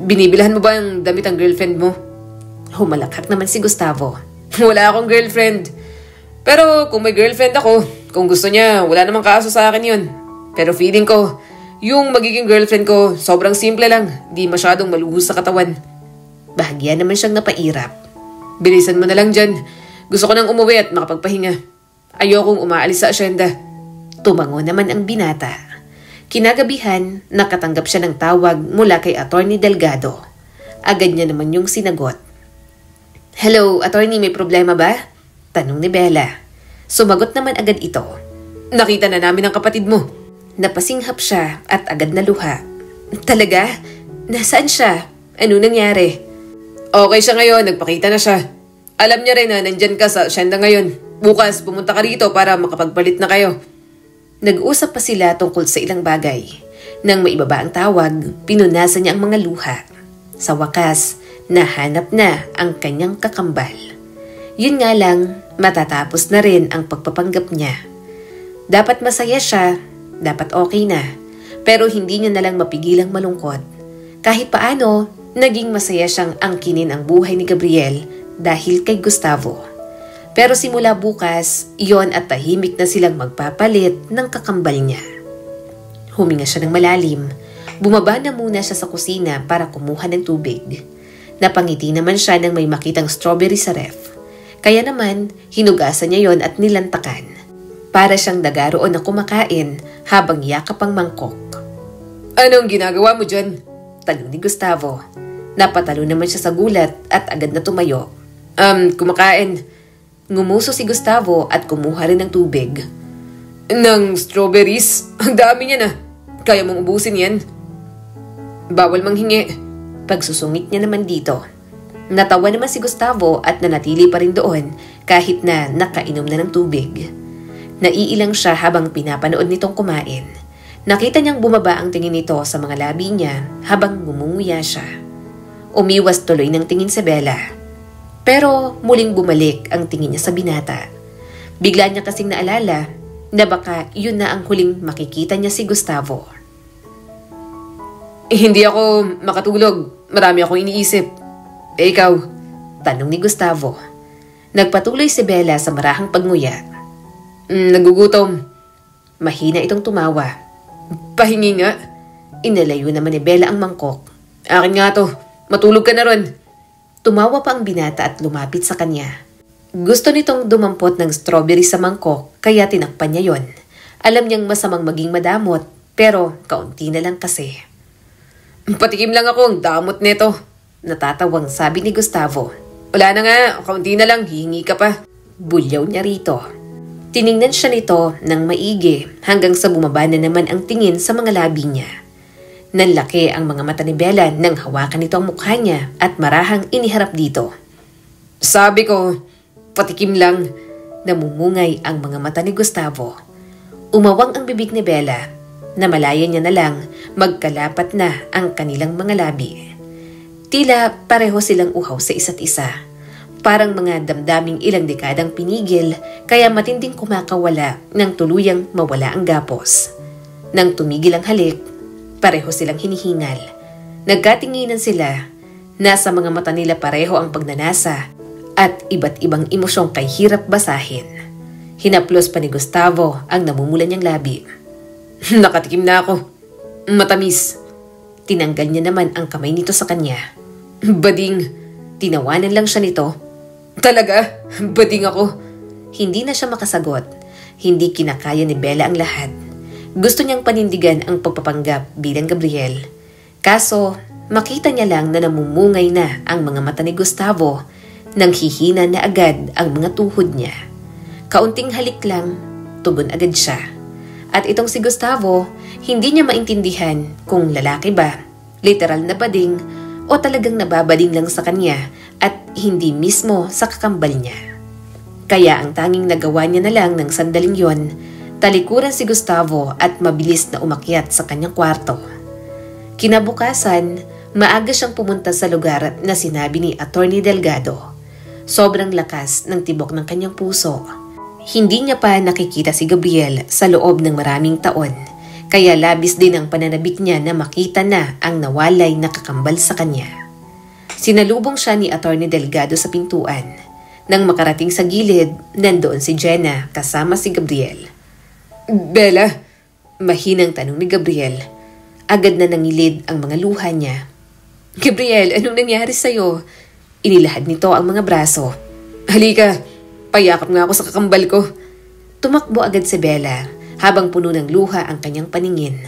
Binibilhan mo ba ang damit ang girlfriend mo? Humalakhak naman si Gustavo. Wala akong girlfriend. Pero kung may girlfriend ako, kung gusto niya, wala namang kaso sa akin yun. Pero feeling ko, yung magiging girlfriend ko, sobrang simple lang. Di masyadong maluhos sa katawan. Bahagya naman siyang napairap. Bilisan mo na lang dyan. Gusto ko nang umuwi at makapagpahinga. Ayokong umaalis sa asyenda. Tumango naman ang binata. Kinagabihan, nakatanggap siya ng tawag mula kay Attorney Delgado. Agad niya naman yung sinagot. Hello, Attorney, may problema ba? Tanong ni Bella. Sumagot naman agad ito. Nakita na namin ang kapatid mo. Napasinghap siya at agad naluha. Talaga? Nasaan siya? Ano nangyari? Okay siya ngayon, nagpakita na siya. Alam niya rin na nandyan ka sa asyenda ngayon. Bukas, pumunta ka rito para makapagpalit na kayo. Nag-usap pa sila tungkol sa ilang bagay. Nang maibaba ang tawag, pinunasan niya ang mga luha. Sa wakas, nahanap na ang kanyang kakambal. Yun nga lang, matatapos na rin ang pagpapanggap niya. Dapat masaya siya, dapat okay na. Pero hindi niya nalang mapigilang malungkot. Kahit paano, naging masaya siyang angkinin ang buhay ni Gabriel dahil kay Gustavo. Pero simula bukas, iyon at tahimik na silang magpapalit ng kakambal niya. Huminga siya ng malalim. Bumaba na muna siya sa kusina para kumuha ng tubig. Napangiti naman siya nang may makitang strawberry sa ref. Kaya naman, hinugasan niya yon at nilantakan. Para siyang nagaroon na kumakain habang yakap ang mangkok. Anong ginagawa mo dyan? Tanong ni Gustavo. Napatalo naman siya sa gulat at agad na tumayo. Kumakain. Ngumuso si Gustavo at kumuha rin ng tubig. Ng strawberries? Ang dami niya na. Kaya mong ubusin yan? Bawal manghingi. Pagsusungit niya naman dito. Natawa naman si Gustavo at nanatili pa rin doon kahit na nakainom na ng tubig. Naiilang siya habang pinapanood nitong kumain. Nakita niyang bumaba ang tingin nito sa mga labi niya habang ngumunguya siya. Umiwas tuloy ng tingin si Bella. Pero muling bumalik ang tingin niya sa binata. Bigla niya kasing naalala na baka yun na ang huling makikita niya si Gustavo. Hindi ako makatulog. Marami akong iniisip. Ikaw? Tanong ni Gustavo. Nagpatuloy si Bella sa marahang pagnguya. Nagugutom. Mahina itong tumawa. Pahingi nga. Inalayo naman ni Bella ang mangkok. Akin nga to. Matulog ka na ron. Tumawa pa ang binata at lumapit sa kanya. Gusto nitong dumampot ng strawberry sa mangkok kaya tinakpan niya yon. Alam niyang masamang maging madamot pero kaunti na lang kasi. Patikim lang ako ang damot neto. Natatawang sabi ni Gustavo. Wala na nga, kaunti na lang, hihingi ka pa. Bulyaw niya rito. Tiningnan siya nito ng maigi hanggang sa bumaba na naman ang tingin sa mga labi niya. Nanlaki ang mga mata ni Bella nang hawakan nito ang mukha niya at marahang iniharap dito. Sabi ko, patikim lang. Namumungay ang mga mata ni Gustavo. Umawang ang bibig ni Bella. Namalayan niya na lang magkalapat na ang kanilang mga labi. Tila pareho silang uhaw sa isa't isa. Parang mga damdaming ilang dekadang pinigil kaya matinding kumakawala nang tuluyang mawala ang gapos. Nang tumigil ang halik, pareho silang hinihingal. Nagkatinginan sila. Nasa mga mata nila pareho ang pagnanasa at iba't ibang emosyong kay hirap basahin. Hinaplos pa ni Gustavo ang namumulan niyang labi. Nakatikim na ako. Matamis. Tinanggal niya naman ang kamay nito sa kanya. Bading. Tinawanan lang siya nito. Talaga? Bading ako? Hindi na siya makasagot. Hindi kinakaya ni Bella ang lahat. Gusto niyang panindigan ang pagpapanggap bilang Gabriel. Kaso, makita niya lang na namumungay na ang mga mata ni Gustavo nang hihina na agad ang mga tuhod niya. Kaunting halik lang, tugon agad siya. At itong si Gustavo, hindi niya maintindihan kung lalaki ba, literal na bading, o talagang nababading lang sa kanya at hindi mismo sa kakambal niya. Kaya ang tanging nagawa niya na lang ng sandaling yon, talikuran si Gustavo at mabilis na umakyat sa kanyang kwarto. Kinabukasan, maaga siyang pumunta sa lugar na sinabi ni Attorney Delgado. Sobrang lakas ng tibok ng kanyang puso. Hindi niya pa nakikita si Gabriel sa loob ng maraming taon, kaya labis din ang pananabik niya na makita na ang nawalay na kakambal sa kanya. Sinalubong siya ni Attorney Delgado sa pintuan. Nang makarating sa gilid, nandoon si Jenna kasama si Gabriel. Bella? Mahinang tanong ni Gabriel. Agad na nangilid ang mga luha niya. Gabriel, anong nangyari sa'yo? Inilahad nito ang mga braso. Halika, payakap nga ako sa kakambal ko. Tumakbo agad si Bella habang puno ng luha ang kanyang paningin.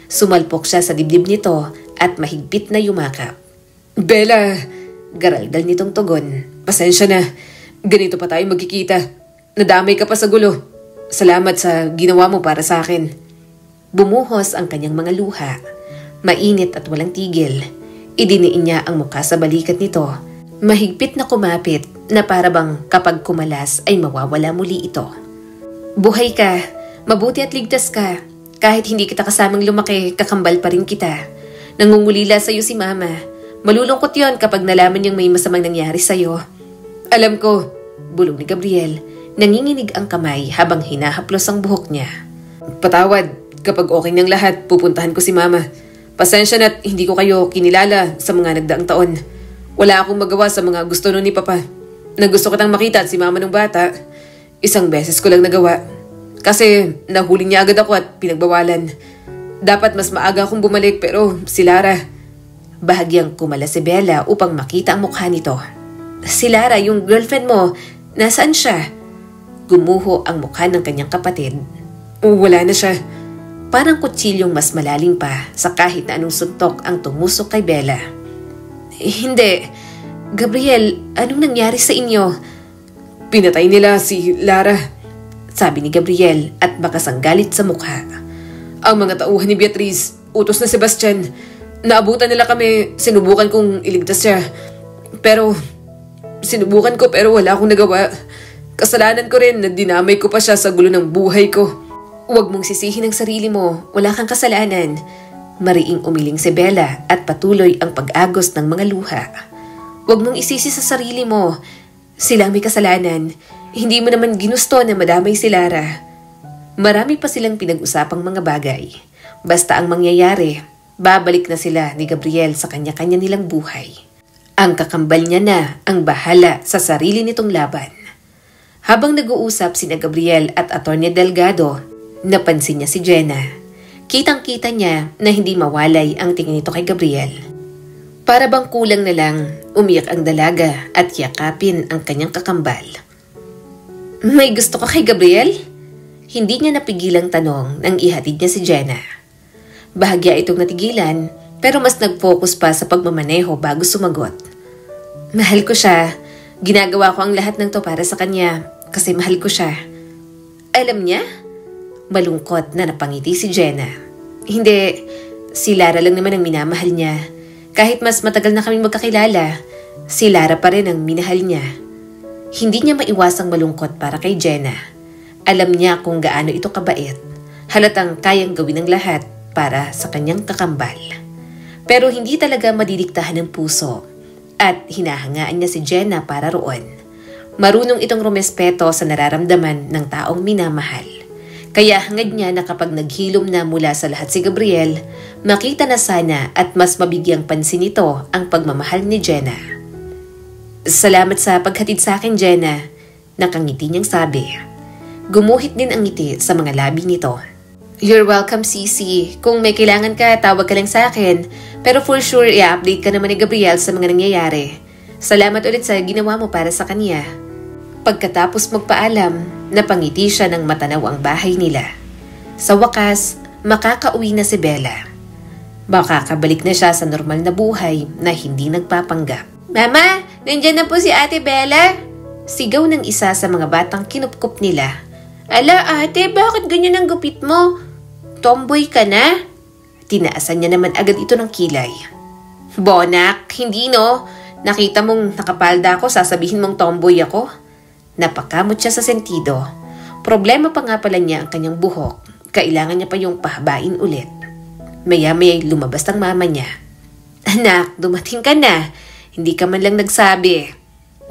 Sumalpok siya sa dibdib nito at mahigpit na yumakap. Bella! Garaldal nitong tugon. Pasensya na. Ganito pa tayo magkikita. Nadamay ka pa sa gulo. Salamat sa ginawa mo para sa akin. Bumuhos ang kanyang mga luha. Mainit at walang tigil. Idiniin niya ang mukha sa balikat nito. Mahigpit na kumapit na para bang kapag kumalas ay mawawala muli ito. Buhay ka, mabuti at ligtas ka. Kahit hindi kita kasamang lumaki, kakambal pa rin kita. Nangungulila sa'yo si Mama. Malulungkot yon kapag nalaman niyang may masamang nangyari sa'yo. Alam ko, bulong ni Gabriel. Nanginginig ang kamay habang hinahaplos ang buhok niya. Patawad. Kapag okay ng lahat, pupuntahan ko si Mama. Pasensya na't hindi ko kayo kinilala sa mga nagdaang taon. Wala akong magawa sa mga gusto nun ni Papa. Nagusto kitang makita at si Mama nung bata. Isang beses ko lang nagawa. Kasi nahuli niya agad ako at pinagbawalan. Dapat mas maaga akong bumalik pero si Lara. Bahagyang kumala si Bella upang makita ang mukha nito. Si Lara, yung girlfriend mo, nasaan siya? Gumuho ang mukha ng kanyang kapatid. Wala na siya. Parang kutsilyong mas malalim pa sa kahit na anong suntok ang tumusok kay Bella. Hindi. Gabriel, anong nangyari sa inyo? Pinatay nila si Lara, sabi ni Gabriel at bakas ang galit sa mukha. Ang mga tauhan ni Beatriz, utos na Sebastian. Naabutan nila kami, sinubukan kong iligtas siya. Sinubukan ko pero wala akong nagawa. Kasalanan ko rin na dinamay ko pa siya sa gulo ng buhay ko. Huwag mong sisihin ang sarili mo, wala kang kasalanan. Mariing umiling si Bella at patuloy ang pag-agos ng mga luha. Huwag mong isisi sa sarili mo. Silang may kasalanan. Hindi mo naman ginusto na madamay si Lara. Marami pa silang pinag-usapang mga bagay. Basta ang mangyayari, babalik na sila ni Gabriel sa kanya-kanya nilang buhay. Ang kakambal niya na ang bahala sa sarili nitong laban. Habang nag-uusap sina Gabriel at Atty. Delgado, napansin niya si Jenna. Kitang-kita niya na hindi mawalay ang tingin nito kay Gabriel. Para bang kulang na lang, umiyak ang dalaga at yakapin ang kanyang kakambal. May gusto ka kay Gabriel? Hindi niya napigilang tanong nang ihatid niya si Jenna. Bahagya itong natigilan pero mas nag-focus pa sa pagmamaneho bago sumagot. Mahal ko siya. Ginagawa ko ang lahat ng to para sa kanya kasi mahal ko siya. Alam niya? Malungkot na napangiti si Jenna. Hindi, si Lara lang naman ang minamahal niya. Kahit mas matagal na kaming magkakilala, si Lara pa rin ang minahal niya. Hindi niya maiwasang malungkot para kay Jenna. Alam niya kung gaano ito kabait. Halatang kayang gawin ng lahat para sa kanyang kakambal. Pero hindi talaga madidiktahan ng puso at hinahangaan niya si Jenna para roon. Marunong itong rumespeto sa nararamdaman ng taong minamahal. Kaya hangad niya na kapag naghilom na mula sa lahat si Gabriel, makita na sana at mas mabigyang pansin nito ang pagmamahal ni Jenna. Salamat sa paghatid sa akin, Jenna, nakangiti niyang sabi. Gumuhit din ang ngiti sa mga labi nito. You're welcome, Sisi. Kung may kailangan ka, tawag ka lang sa akin. Pero for sure, i-update ka naman ni Gabriel sa mga nangyayari. Salamat ulit sa ginawa mo para sa kanya. Pagkatapos magpaalam, napangiti siya ng matanaw ang bahay nila. Sa wakas, makakauwi na si Bella. Makakabalik na siya sa normal na buhay na hindi nagpapanggap. Mama, nandiyan na po si Ate Bella. Sigaw ng isa sa mga batang kinupkup nila. Ala ate, bakit ganyan ang gupit mo? Tomboy ka na? Tinaasan niya naman agad ito ng kilay. Bonak, hindi no. Nakita mong nakapalda ako, sasabihin mong tomboy ako? Napakamot siya sa sentido. Problema pa nga pala niya ang kanyang buhok. Kailangan niya pa yung pahabain ulit. Maya-maya lumabas ang mama niya. Anak, dumating ka na. Hindi ka man lang nagsabi.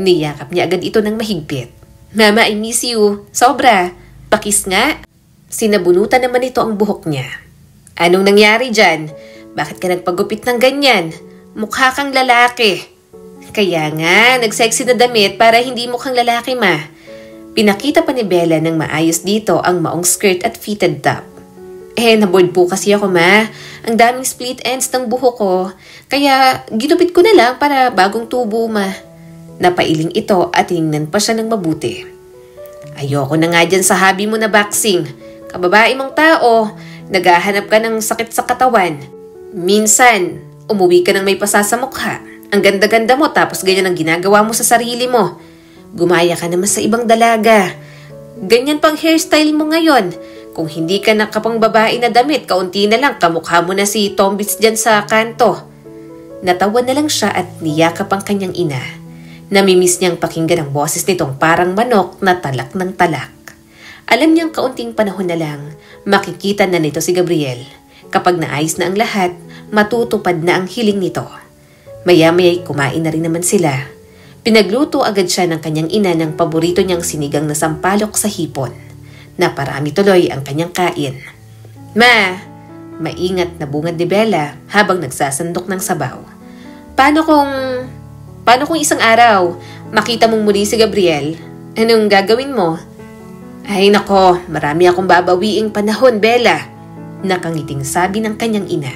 Niyakap niya agad ito ng mahigpit. Mama, I miss you. Sobra. Pakis nga. Sinabunutan naman ito ang buhok niya. Anong nangyari dyan? Bakit ka nagpagupit ng ganyan? Mukha kang lalaki. Kaya nga, nagsexy na damit para hindi mukhang lalaki, ma. Pinakita pa ni Bella ng maayos dito ang maong skirt at fitted top. Naboard po kasi ako, ma. Ang daming split ends ng buhok ko. Kaya ginupit ko na lang para bagong tubo, ma. Napailing ito at tingnan pa siya ng mabuti. Ayoko na nga dyan sa hobby mo na boxing. Kababae mong tao, naghahanap ka ng sakit sa katawan. Minsan, umuwi ka ng may pasa sa mukha. Ang ganda-ganda mo tapos ganyan ang ginagawa mo sa sarili mo. Gumaya ka naman sa ibang dalaga. Ganyan pang hairstyle mo ngayon. Kung hindi ka nakapang babae na damit, kaunti na lang kamukha mo na si Tombits dyan sa kanto. Natawa na lang siya at niyakap ang kanyang ina. Namimiss niyang pakinggan ang boses nitong parang manok na talak ng talak. Alam niyang kaunting panahon na lang, makikita na nito si Gabriel. Kapag naayos na ang lahat, matutupad na ang hiling nito. Maya-maya'y kumain na rin naman sila. Pinagluto agad siya ng kanyang ina ng paborito niyang sinigang na sampalok sa hipon. Naparami tuloy ang kanyang kain. "Ma!" Maingat na bungad ni Bella habang nagsasandok ng sabaw. Paano kung isang araw makita mong muli si Gabriel? Anong gagawin mo?" "Ay nako, marami akong babawiing panahon, Bella," nakangiting sabi ng kanyang ina.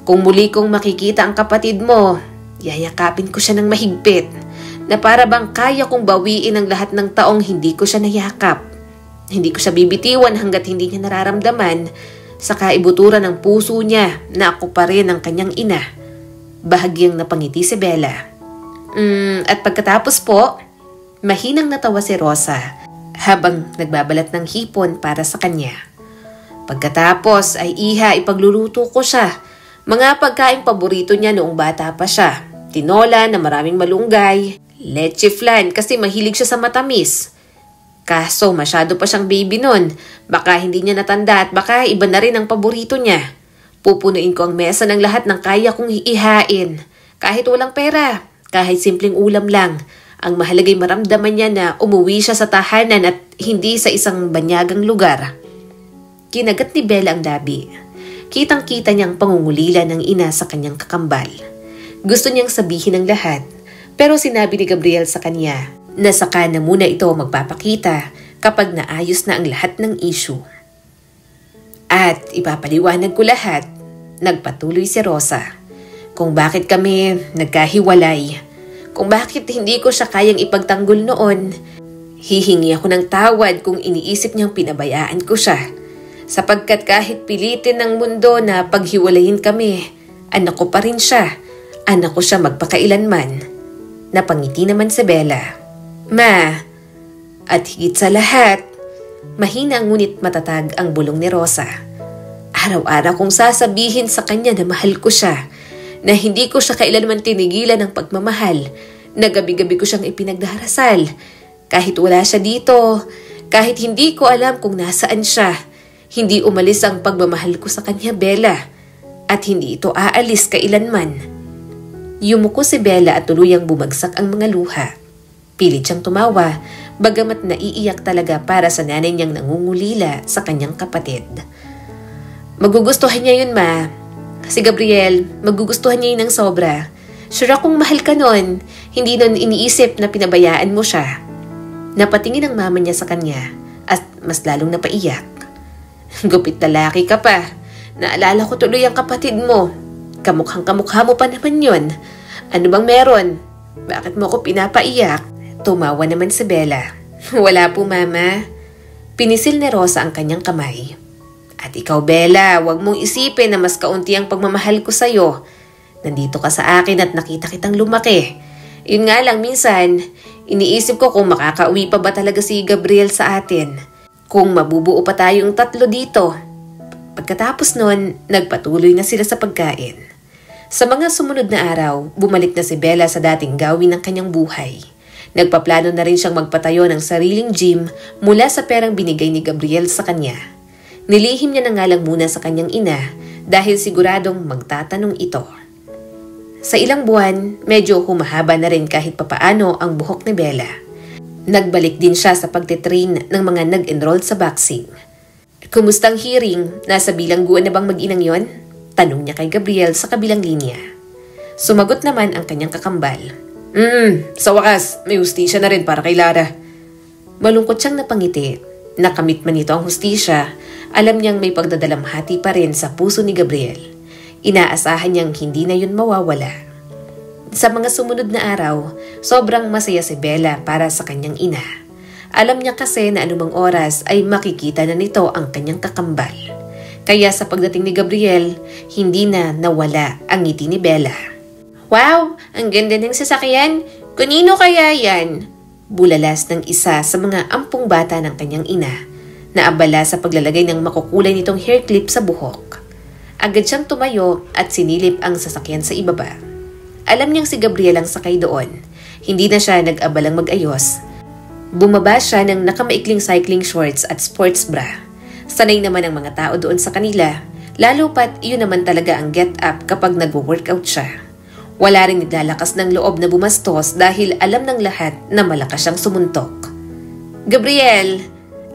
"Kung muli kong makikita ang kapatid mo, yayakapin ko siya ng mahigpit, na para bang kaya kong bawiin ang lahat ng taong hindi ko siya nayakap. Hindi ko siya bibitiwan hanggat hindi niya nararamdaman sa kaibuturan ng puso niya na ako pa rin ang kanyang ina." Bahagyang napangiti si Bella. At pagkatapos po, mahinang natawa si Rosa habang nagbabalat ng hipon para sa kanya. "Pagkatapos ay iha, ipagluluto ko siya. Mga pagkain paborito niya noong bata pa siya. Tinola na maraming malunggay, leche flan kasi mahilig siya sa matamis. Kaso masyado pa siyang baby nun. Baka hindi niya natanda at baka iba na rin ang paborito niya. Pupunuin ko ang mesa ng lahat ng kaya kong iihain. Kahit walang pera, kahit simpleng ulam lang. Ang mahalagay maramdaman niya na umuwi siya sa tahanan at hindi sa isang banyagang lugar." Kinagat ni Bella ang labi. Kitang-kita niyang pangungulila ng ina sa kanyang kakambal. Gusto niyang sabihin ang lahat, pero sinabi ni Gabriel sa kanya na saka na muna ito magpapakita kapag naayos na ang lahat ng issue. "At ipapaliwanag ko lahat," nagpatuloy si Rosa, "kung bakit kami nagkahiwalay. Kung bakit hindi ko siya kayang ipagtanggol noon. Hihingi ako ng tawad kung iniisip niyang pinabayaan ko siya. Sapagkat kahit pilitin ng mundo na paghiwalayin kami, anak ko pa rin siya. Anak ko siya magpakailanman." Napangiti naman si Bella. "Ma, at higit sa lahat," mahina ngunit matatag ang bulong ni Rosa, "araw-araw kong sasabihin sa kanya na mahal ko siya, na hindi ko siya kailanman tinigilan ng pagmamahal, na gabi-gabi ko siyang ipinagdarasal. Kahit wala siya dito, kahit hindi ko alam kung nasaan siya, hindi umalis ang pagmamahal ko sa kanya, Bella, at hindi ito aalis kailanman." Yumuko si Bella at tuluyang bumagsak ang mga luha. Pilit siyang tumawa, bagamat naiiyak talaga para sa nanay niyang nangungulila sa kanyang kapatid. "Magugustuhan niya yun, Ma. Si Gabriel, magugustuhan niya yun ng sobra. Sure akong mahal ka nun, hindi nun iniisip na pinabayaan mo siya." Napatingin ang mama niya sa kanya at mas lalong napaiyak. "Gupit lalaki ka pa. Naalala ko tuloy ang kapatid mo. Kamukhang kamukha mo pa naman yun. Ano bang meron? Bakit mo ako pinapaiyak?" Tumawa naman si Bella. "Wala po, Mama." Pinisil ni Rosa ang kanyang kamay. "At ikaw, Bella, wag mong isipin na mas kaunti ang pagmamahal ko sa'yo. Nandito ka sa akin at nakita kitang lumaki. Yun nga lang minsan, iniisip ko kung makakauwi pa ba talaga si Gabriel sa atin. Kung mabubuo pa tayong tatlo dito." Pagkatapos nun, nagpatuloy na sila sa pagkain. Sa mga sumunod na araw, bumalik na si Bella sa dating gawin ng kanyang buhay. Nagpaplano na rin siyang magpatayo ng sariling gym mula sa perang binigay ni Gabriel sa kanya. Nilihim niya na nga lang muna sa kanyang ina dahil siguradong magtatanong ito. Sa ilang buwan, medyo humahaba na rin kahit papaano ang buhok ni Bella. Nagbalik din siya sa pagtitrain ng mga nag-enroll sa boxing. "Kumustang hearing? Nasa bilangguan na bang mag-inang yon?" Tanong niya kay Gabriel sa kabilang linya. Sumagot naman ang kanyang kakambal. Sa wakas, may hustisya na rin para kay Lara." Malungkot siyang napangiti. Nakamit man ito ang hustisya, alam niyang may pagdadalamhati pa rin sa puso ni Gabriel. Inaasahan niyang hindi na yun mawawala. Sa mga sumunod na araw, sobrang masaya si Bella para sa kanyang ina. Alam niya kasi na anumang oras ay makikita na nito ang kanyang kakambal. Kaya sa pagdating ni Gabriel, hindi na nawala ang ngiti ni Bella. "Wow! Ang ganda ng sasakyan! Kanino kaya yan?" Bulalas ng isa sa mga ampong bata ng kanyang ina, na abala sa paglalagay ng makukulay nitong hair clip sa buhok. Agad siyang tumayo at sinilip ang sasakyan sa ibaba. Alam niyang si Gabriel ang sakay doon. Hindi na siya nag-abalang mag-ayos. Bumaba siya ng nakamaikling cycling shorts at sports bra. Sanay naman ang mga tao doon sa kanila, lalo pat iyon naman talaga ang get-up kapag nag-workout siya. Wala rin nilalakas ng loob na bumastos dahil alam ng lahat na malakas siyang sumuntok. Gabriel!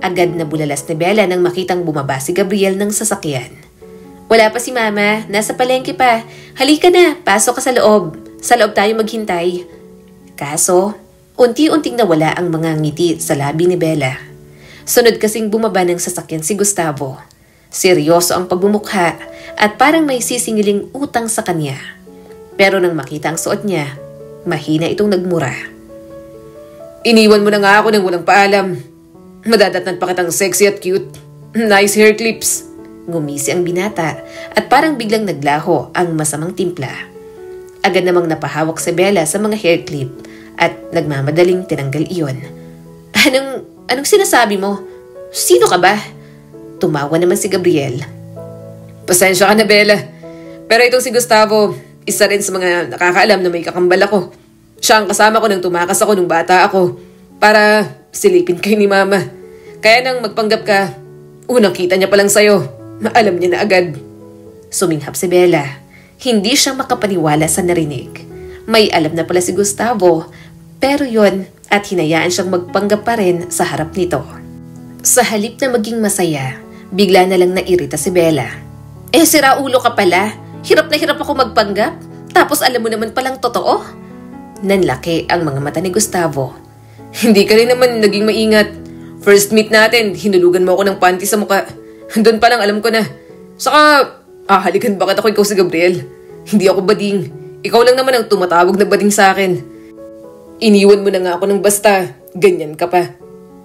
Agad na bulalas ni Bella nang makitang bumaba si Gabriel ng sasakyan. Wala pa si Mama, nasa palengke pa. Halika na, pasok ka sa loob. Sa loob tayo maghintay. Kaso, unti-unting nawala ang mga ngiti sa labi ni Bella. Sunod kasing bumaba ng sasakyan si Gustavo. Seryoso ang pagbumukha at parang may sisingiling utang sa kanya. Pero nang makita ang suot niya, mahina itong nagmura. Iniwan mo na nga ako nang walang paalam. Madadatnan pa kitang sexy at cute. Nice hair clips. Ngumisi ang binata at parang biglang naglaho ang masamang timpla. Agad namang napahawak si Bella sa mga hair clip at nagmamadaling tinanggal iyon. Anong sinasabi mo? Sino ka ba? Tumawa naman si Gabriel. Pasensya ka na, Bella. Pero itong si Gustavo, isa rin sa mga nakakaalam na may kakambal ako. Siya ang kasama ko nang tumakas ako nung bata ako para silipin kay ni Mama. Kaya nang magpanggap ka, unang kita niya palang sa'yo. Alam niya na agad. Suminghap si Bella. Hindi siya makapaniwala sa narinig. May alam na pala si Gustavo, pero yon at hinayaan siyang magpanggap pa rin sa harap nito. Sa halip na maging masaya, bigla na lang nairita si Bella. Sira ulo ka pala. Hirap na hirap ako magpanggap. Tapos alam mo naman palang totoo. Nanlaki ang mga mata ni Gustavo. Hindi ka rin naman naging maingat. First meet natin, hinulugan mo ako ng panty sa mukha. Doon pa lang alam ko na. Saka, halikan bakit ako ikaw si Gabriel? Hindi ako bading. Ikaw lang naman ang tumatawag na bading sa akin. Iniwan mo na nga ako ng basta. Ganyan ka pa.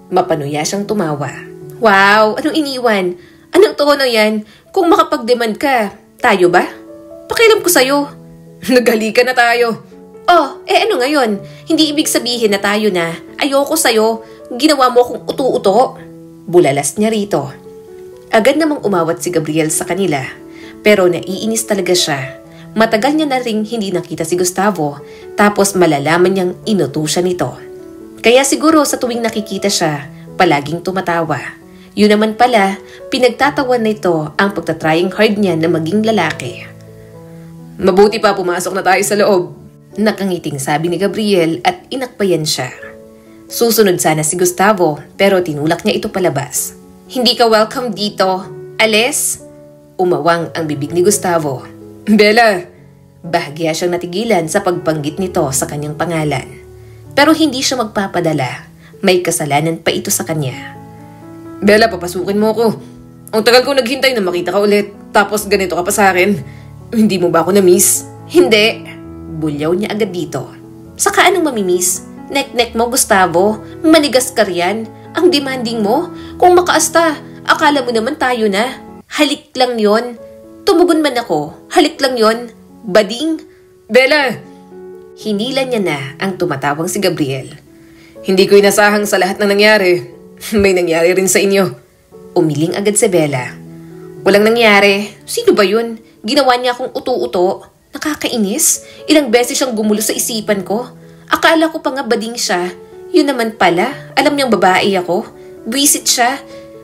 Mapanuya siyang tumawa. Wow, anong iniwan? Anong tono yan? Kung makapag-demand ka, tayo ba? Pakialam ko sa'yo. Naghalikan na tayo. Ano ngayon? Hindi ibig sabihin na tayo na. Ayoko sa'yo. Ginawa mo akong uto-uto. Bulalas niya rito. Agad namang umawat si Gabriel sa kanila. Pero naiinis talaga siya. Matagal niya na ring hindi nakita si Gustavo. Tapos malalaman niyang inuto siya nito. Kaya siguro sa tuwing nakikita siya, palaging tumatawa. Yun naman pala, pinagtatawan nito ang pagtatrying hard niya na maging lalaki. Mabuti pa pumasok na tayo sa loob. Nakangiting sabi ni Gabriel at inakbayan siya. Susunod sana si Gustavo pero tinulak niya ito palabas. Hindi ka welcome dito. Alis? Umawang ang bibig ni Gustavo. Bella! Bahagya siyang natigilan sa pagbanggit nito sa kanyang pangalan. Pero hindi siya magpapadala. May kasalanan pa ito sa kanya. Bella, papasukin mo ako. Ang tagal ko naghintay na makita ka ulit. Tapos ganito ka pa sa akin. Hindi mo ba ako na-miss? Hindi. Bulyaw niya agad dito. Saka anong mamimiss? Nek-nek mo, Gustavo. Manigas ka riyan. Ang demanding mo. Kung makaasta, akala mo naman tayo na. Halik lang yon. Tumugon man ako. Halik lang yon. Bading. Bella! Hinila niya na ang tumatawang si Gabriel. Hindi ko inasahang sa lahat ng nangyari. May nangyari rin sa inyo. Umiling agad si Bella. Walang nangyari. Sino ba yun? Ginawa niya akong uto-uto. Nakakainis. Ilang beses siyang gumulo sa isipan ko. Akala ko pa nga bading siya. Yun naman pala. Alam niyang babae ako. Buwisit siya.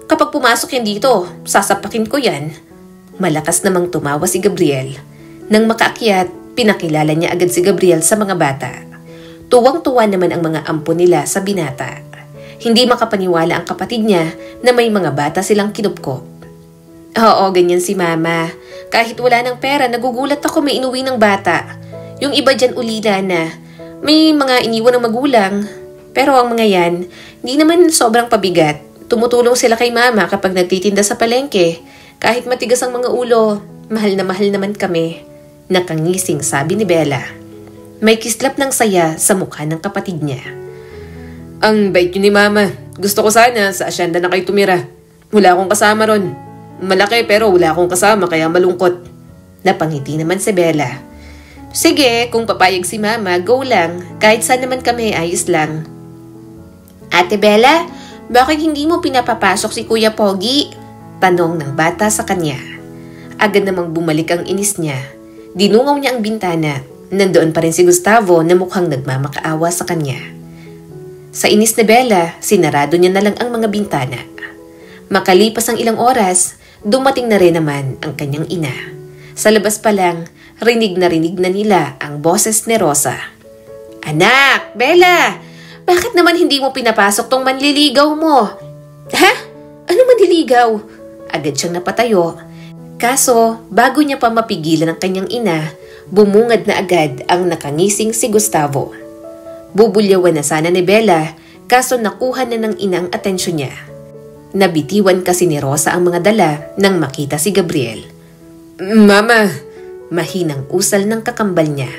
Kapag pumasok yan dito, sasapakin ko yan. Malakas namang tumawa si Gabriel. Nang makaakyat, pinakilala niya agad si Gabriel sa mga bata. Tuwang-tuwa naman ang mga ampo nila sa binata. Hindi makapaniwala ang kapatid niya na may mga bata silang kinupkop. Oo, ganyan si Mama. Kahit wala ng pera, nagugulat ako may inuwi ng bata. Yung iba dyan ulila na. May mga iniwan ng magulang. Pero ang mga yan, hindi naman sobrang pabigat. Tumutulong sila kay Mama kapag nagtitinda sa palengke. Kahit matigas ang mga ulo, mahal naman kami. Nakangising sabi ni Bella. May kislap ng saya sa mukha ng kapatid niya. Ang bait yun ni Mama. Gusto ko sana sa asyenda na kayo tumira. Wala akong kasama ron. Malaki pero wala akong kasama kaya malungkot. Napangiti naman si Bella. Sige, kung papayag si Mama, go lang. Kahit saan naman kami, ayos lang. Ate Bella, bakit hindi mo pinapapasok si Kuya Pogi? Tanong ng bata sa kanya. Agad namang bumalik ang inis niya. Dinungaw niya ang bintana. Nandoon pa rin si Gustavo na mukhang nagmamakaawa sa kanya. Sa inis ni Bella, sinarado niya na lang ang mga bintana. Makalipas ang ilang oras, dumating na rin naman ang kanyang ina. Sa labas pa lang, rinig na nila ang boses ni Rosa. "Anak, Bella, bakit naman hindi mo pinapasok tong manliligaw mo?" "Ha? Ano manliligaw?" Agad siyang napatayo. Kaso, bago niya pa mapigilan ang kanyang ina, bumungad na agad ang nakangising si Gustavo. Bubulyawan na sana ni Bella, kaso nakuha na ng ina ang atensyon niya. Nabitiwan kasi ni Rosa ang mga dala nang makita si Gabriel. "Mama!" Mahinang usal ng kakambal niya.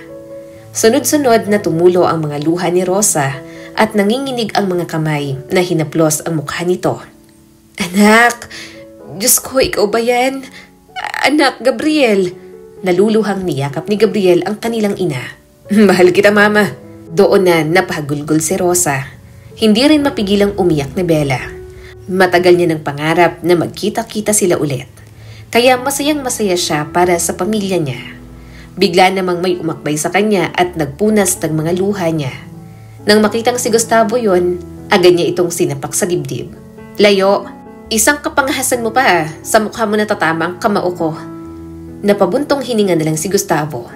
Sunod-sunod na tumulo ang mga luha ni Rosa at nanginginig ang mga kamay na hinaplos ang mukha nito. "Anak! Diyos ko, ikaw ba yan? Anak, Gabriel!" Naluluhang niyakap ni Gabriel ang kanilang ina. "Mahal kita, Mama." Doon na napahagulgol si Rosa. Hindi rin mapigilang umiyak ni Bella. Matagal niya ng pangarap na magkita-kita sila ulit. Kaya masayang-masaya siya para sa pamilya niya. Bigla namang may umakbay sa kanya at nagpunas ng mga luha niya. Nang makitang si Gustavo yon, agad niya itong sinapak sa dibdib. "Layo, isang kapangahasan mo pa sa mukha mo natatama ang kamao ko." Napabuntong hininga na lang si Gustavo.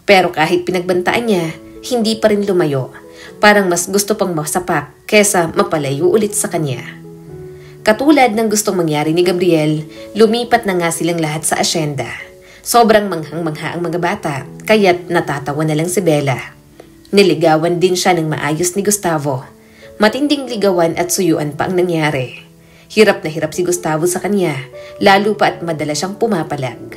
Pero kahit pinagbantaan niya, hindi pa rin lumayo. Parang mas gusto pang masapak kesa mapalayo ulit sa kanya. Katulad ng gustong mangyari ni Gabriel, lumipat na nga silang lahat sa asyenda. Sobrang manghang-mangha ang mga bata, kaya't natatawa na lang si Bella. Niligawan din siya ng maayos ni Gustavo. Matinding ligawan at suyuan pa ang nangyari. Hirap na hirap si Gustavo sa kanya, lalo pa at madalas siyang pumapalag.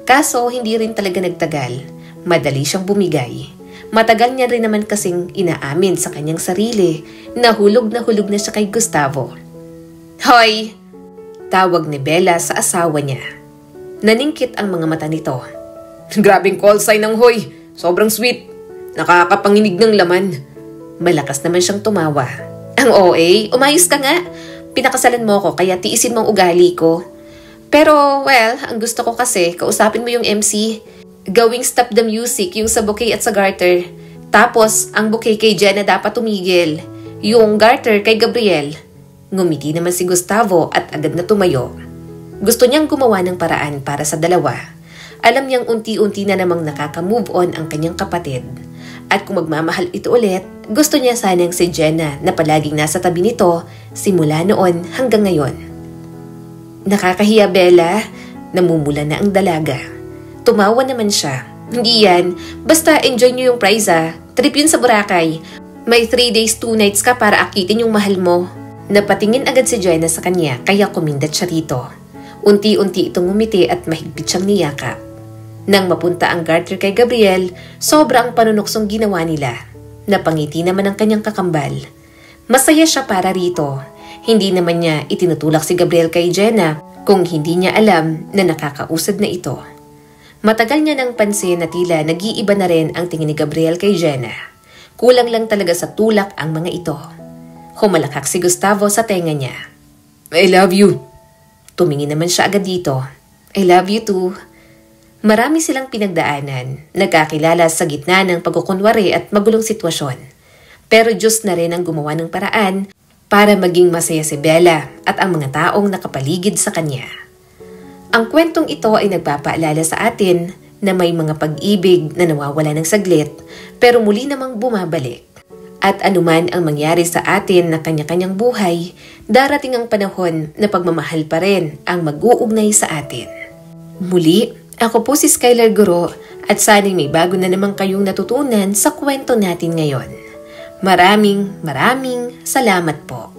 Kaso hindi rin talaga nagtagal, madali siyang bumigay. Matagal niya rin naman kasing inaamin sa kanyang sarili na hulog na siya kay Gustavo. "Hoy!" Tawag ni Bella sa asawa niya. Naningkit ang mga mata nito. "Grabing call sign ng hoy. Sobrang sweet. Nakakapanginig ng laman." Malakas naman siyang tumawa. "Ang OA, umayos ka nga. Pinakasalan mo ko kaya tiisin mo ang ugali ko. Pero well, ang gusto ko kasi kausapin mo yung MC. Gawing stop the music yung sa bouquet at sa garter. Tapos, ang bouquet kay Jenna dapat tumigil. Yung garter kay Gabriel." Ngumiti naman si Gustavo at agad na tumayo. Gusto niyang gumawa ng paraan para sa dalawa. Alam niyang unti-unti na namang nakaka-move on ang kanyang kapatid. At kung magmamahal ito ulit, gusto niya sanang si Jenna na palaging nasa tabi nito simula noon hanggang ngayon. "Nakakahiya, Bella." Namumula na ang dalaga. Tumawa naman siya. "Hindi yan. Basta enjoy niyo yung prize Trip yun sa Boracay. May 3 days 2 nights ka para akitin yung mahal mo." Napatingin agad si Jenna sa kanya kaya kumindat siya rito. Unti-unti itong ngumiti at mahigpit siyang niyakap. Nang mapunta ang garter kay Gabriel, sobra ang panunuksong ginawa nila. Napangiti naman ang kanyang kakambal. Masaya siya para rito. Hindi naman niya itinutulak si Gabriel kay Jenna kung hindi niya alam na nakakausad na ito. Matagal niya nang pansin na tila nag-iiba na rin ang tingin ni Gabriel kay Jenna. Kulang lang talaga sa tulak ang mga ito. Humalakak si Gustavo sa tenga niya. "I love you." Tumingin naman siya agad dito. "I love you too." Marami silang pinagdaanan, nagkakilala sa gitna ng pagkukunwari at magulong sitwasyon. Pero Diyos na rin ang gumawa ng paraan para maging masaya si Bella at ang mga taong nakapaligid sa kanya. Ang kwentong ito ay nagpapaalala sa atin na may mga pag-ibig na nawawala ng saglit pero muli namang bumabalik. At anuman ang mangyari sa atin na kanya-kanyang buhay, darating ang panahon na pagmamahal pa rin ang mag-uugnay sa atin. Muli, ako po si Skylar Guro at sana'y may bago na naman kayong natutunan sa kwento natin ngayon. Maraming salamat po.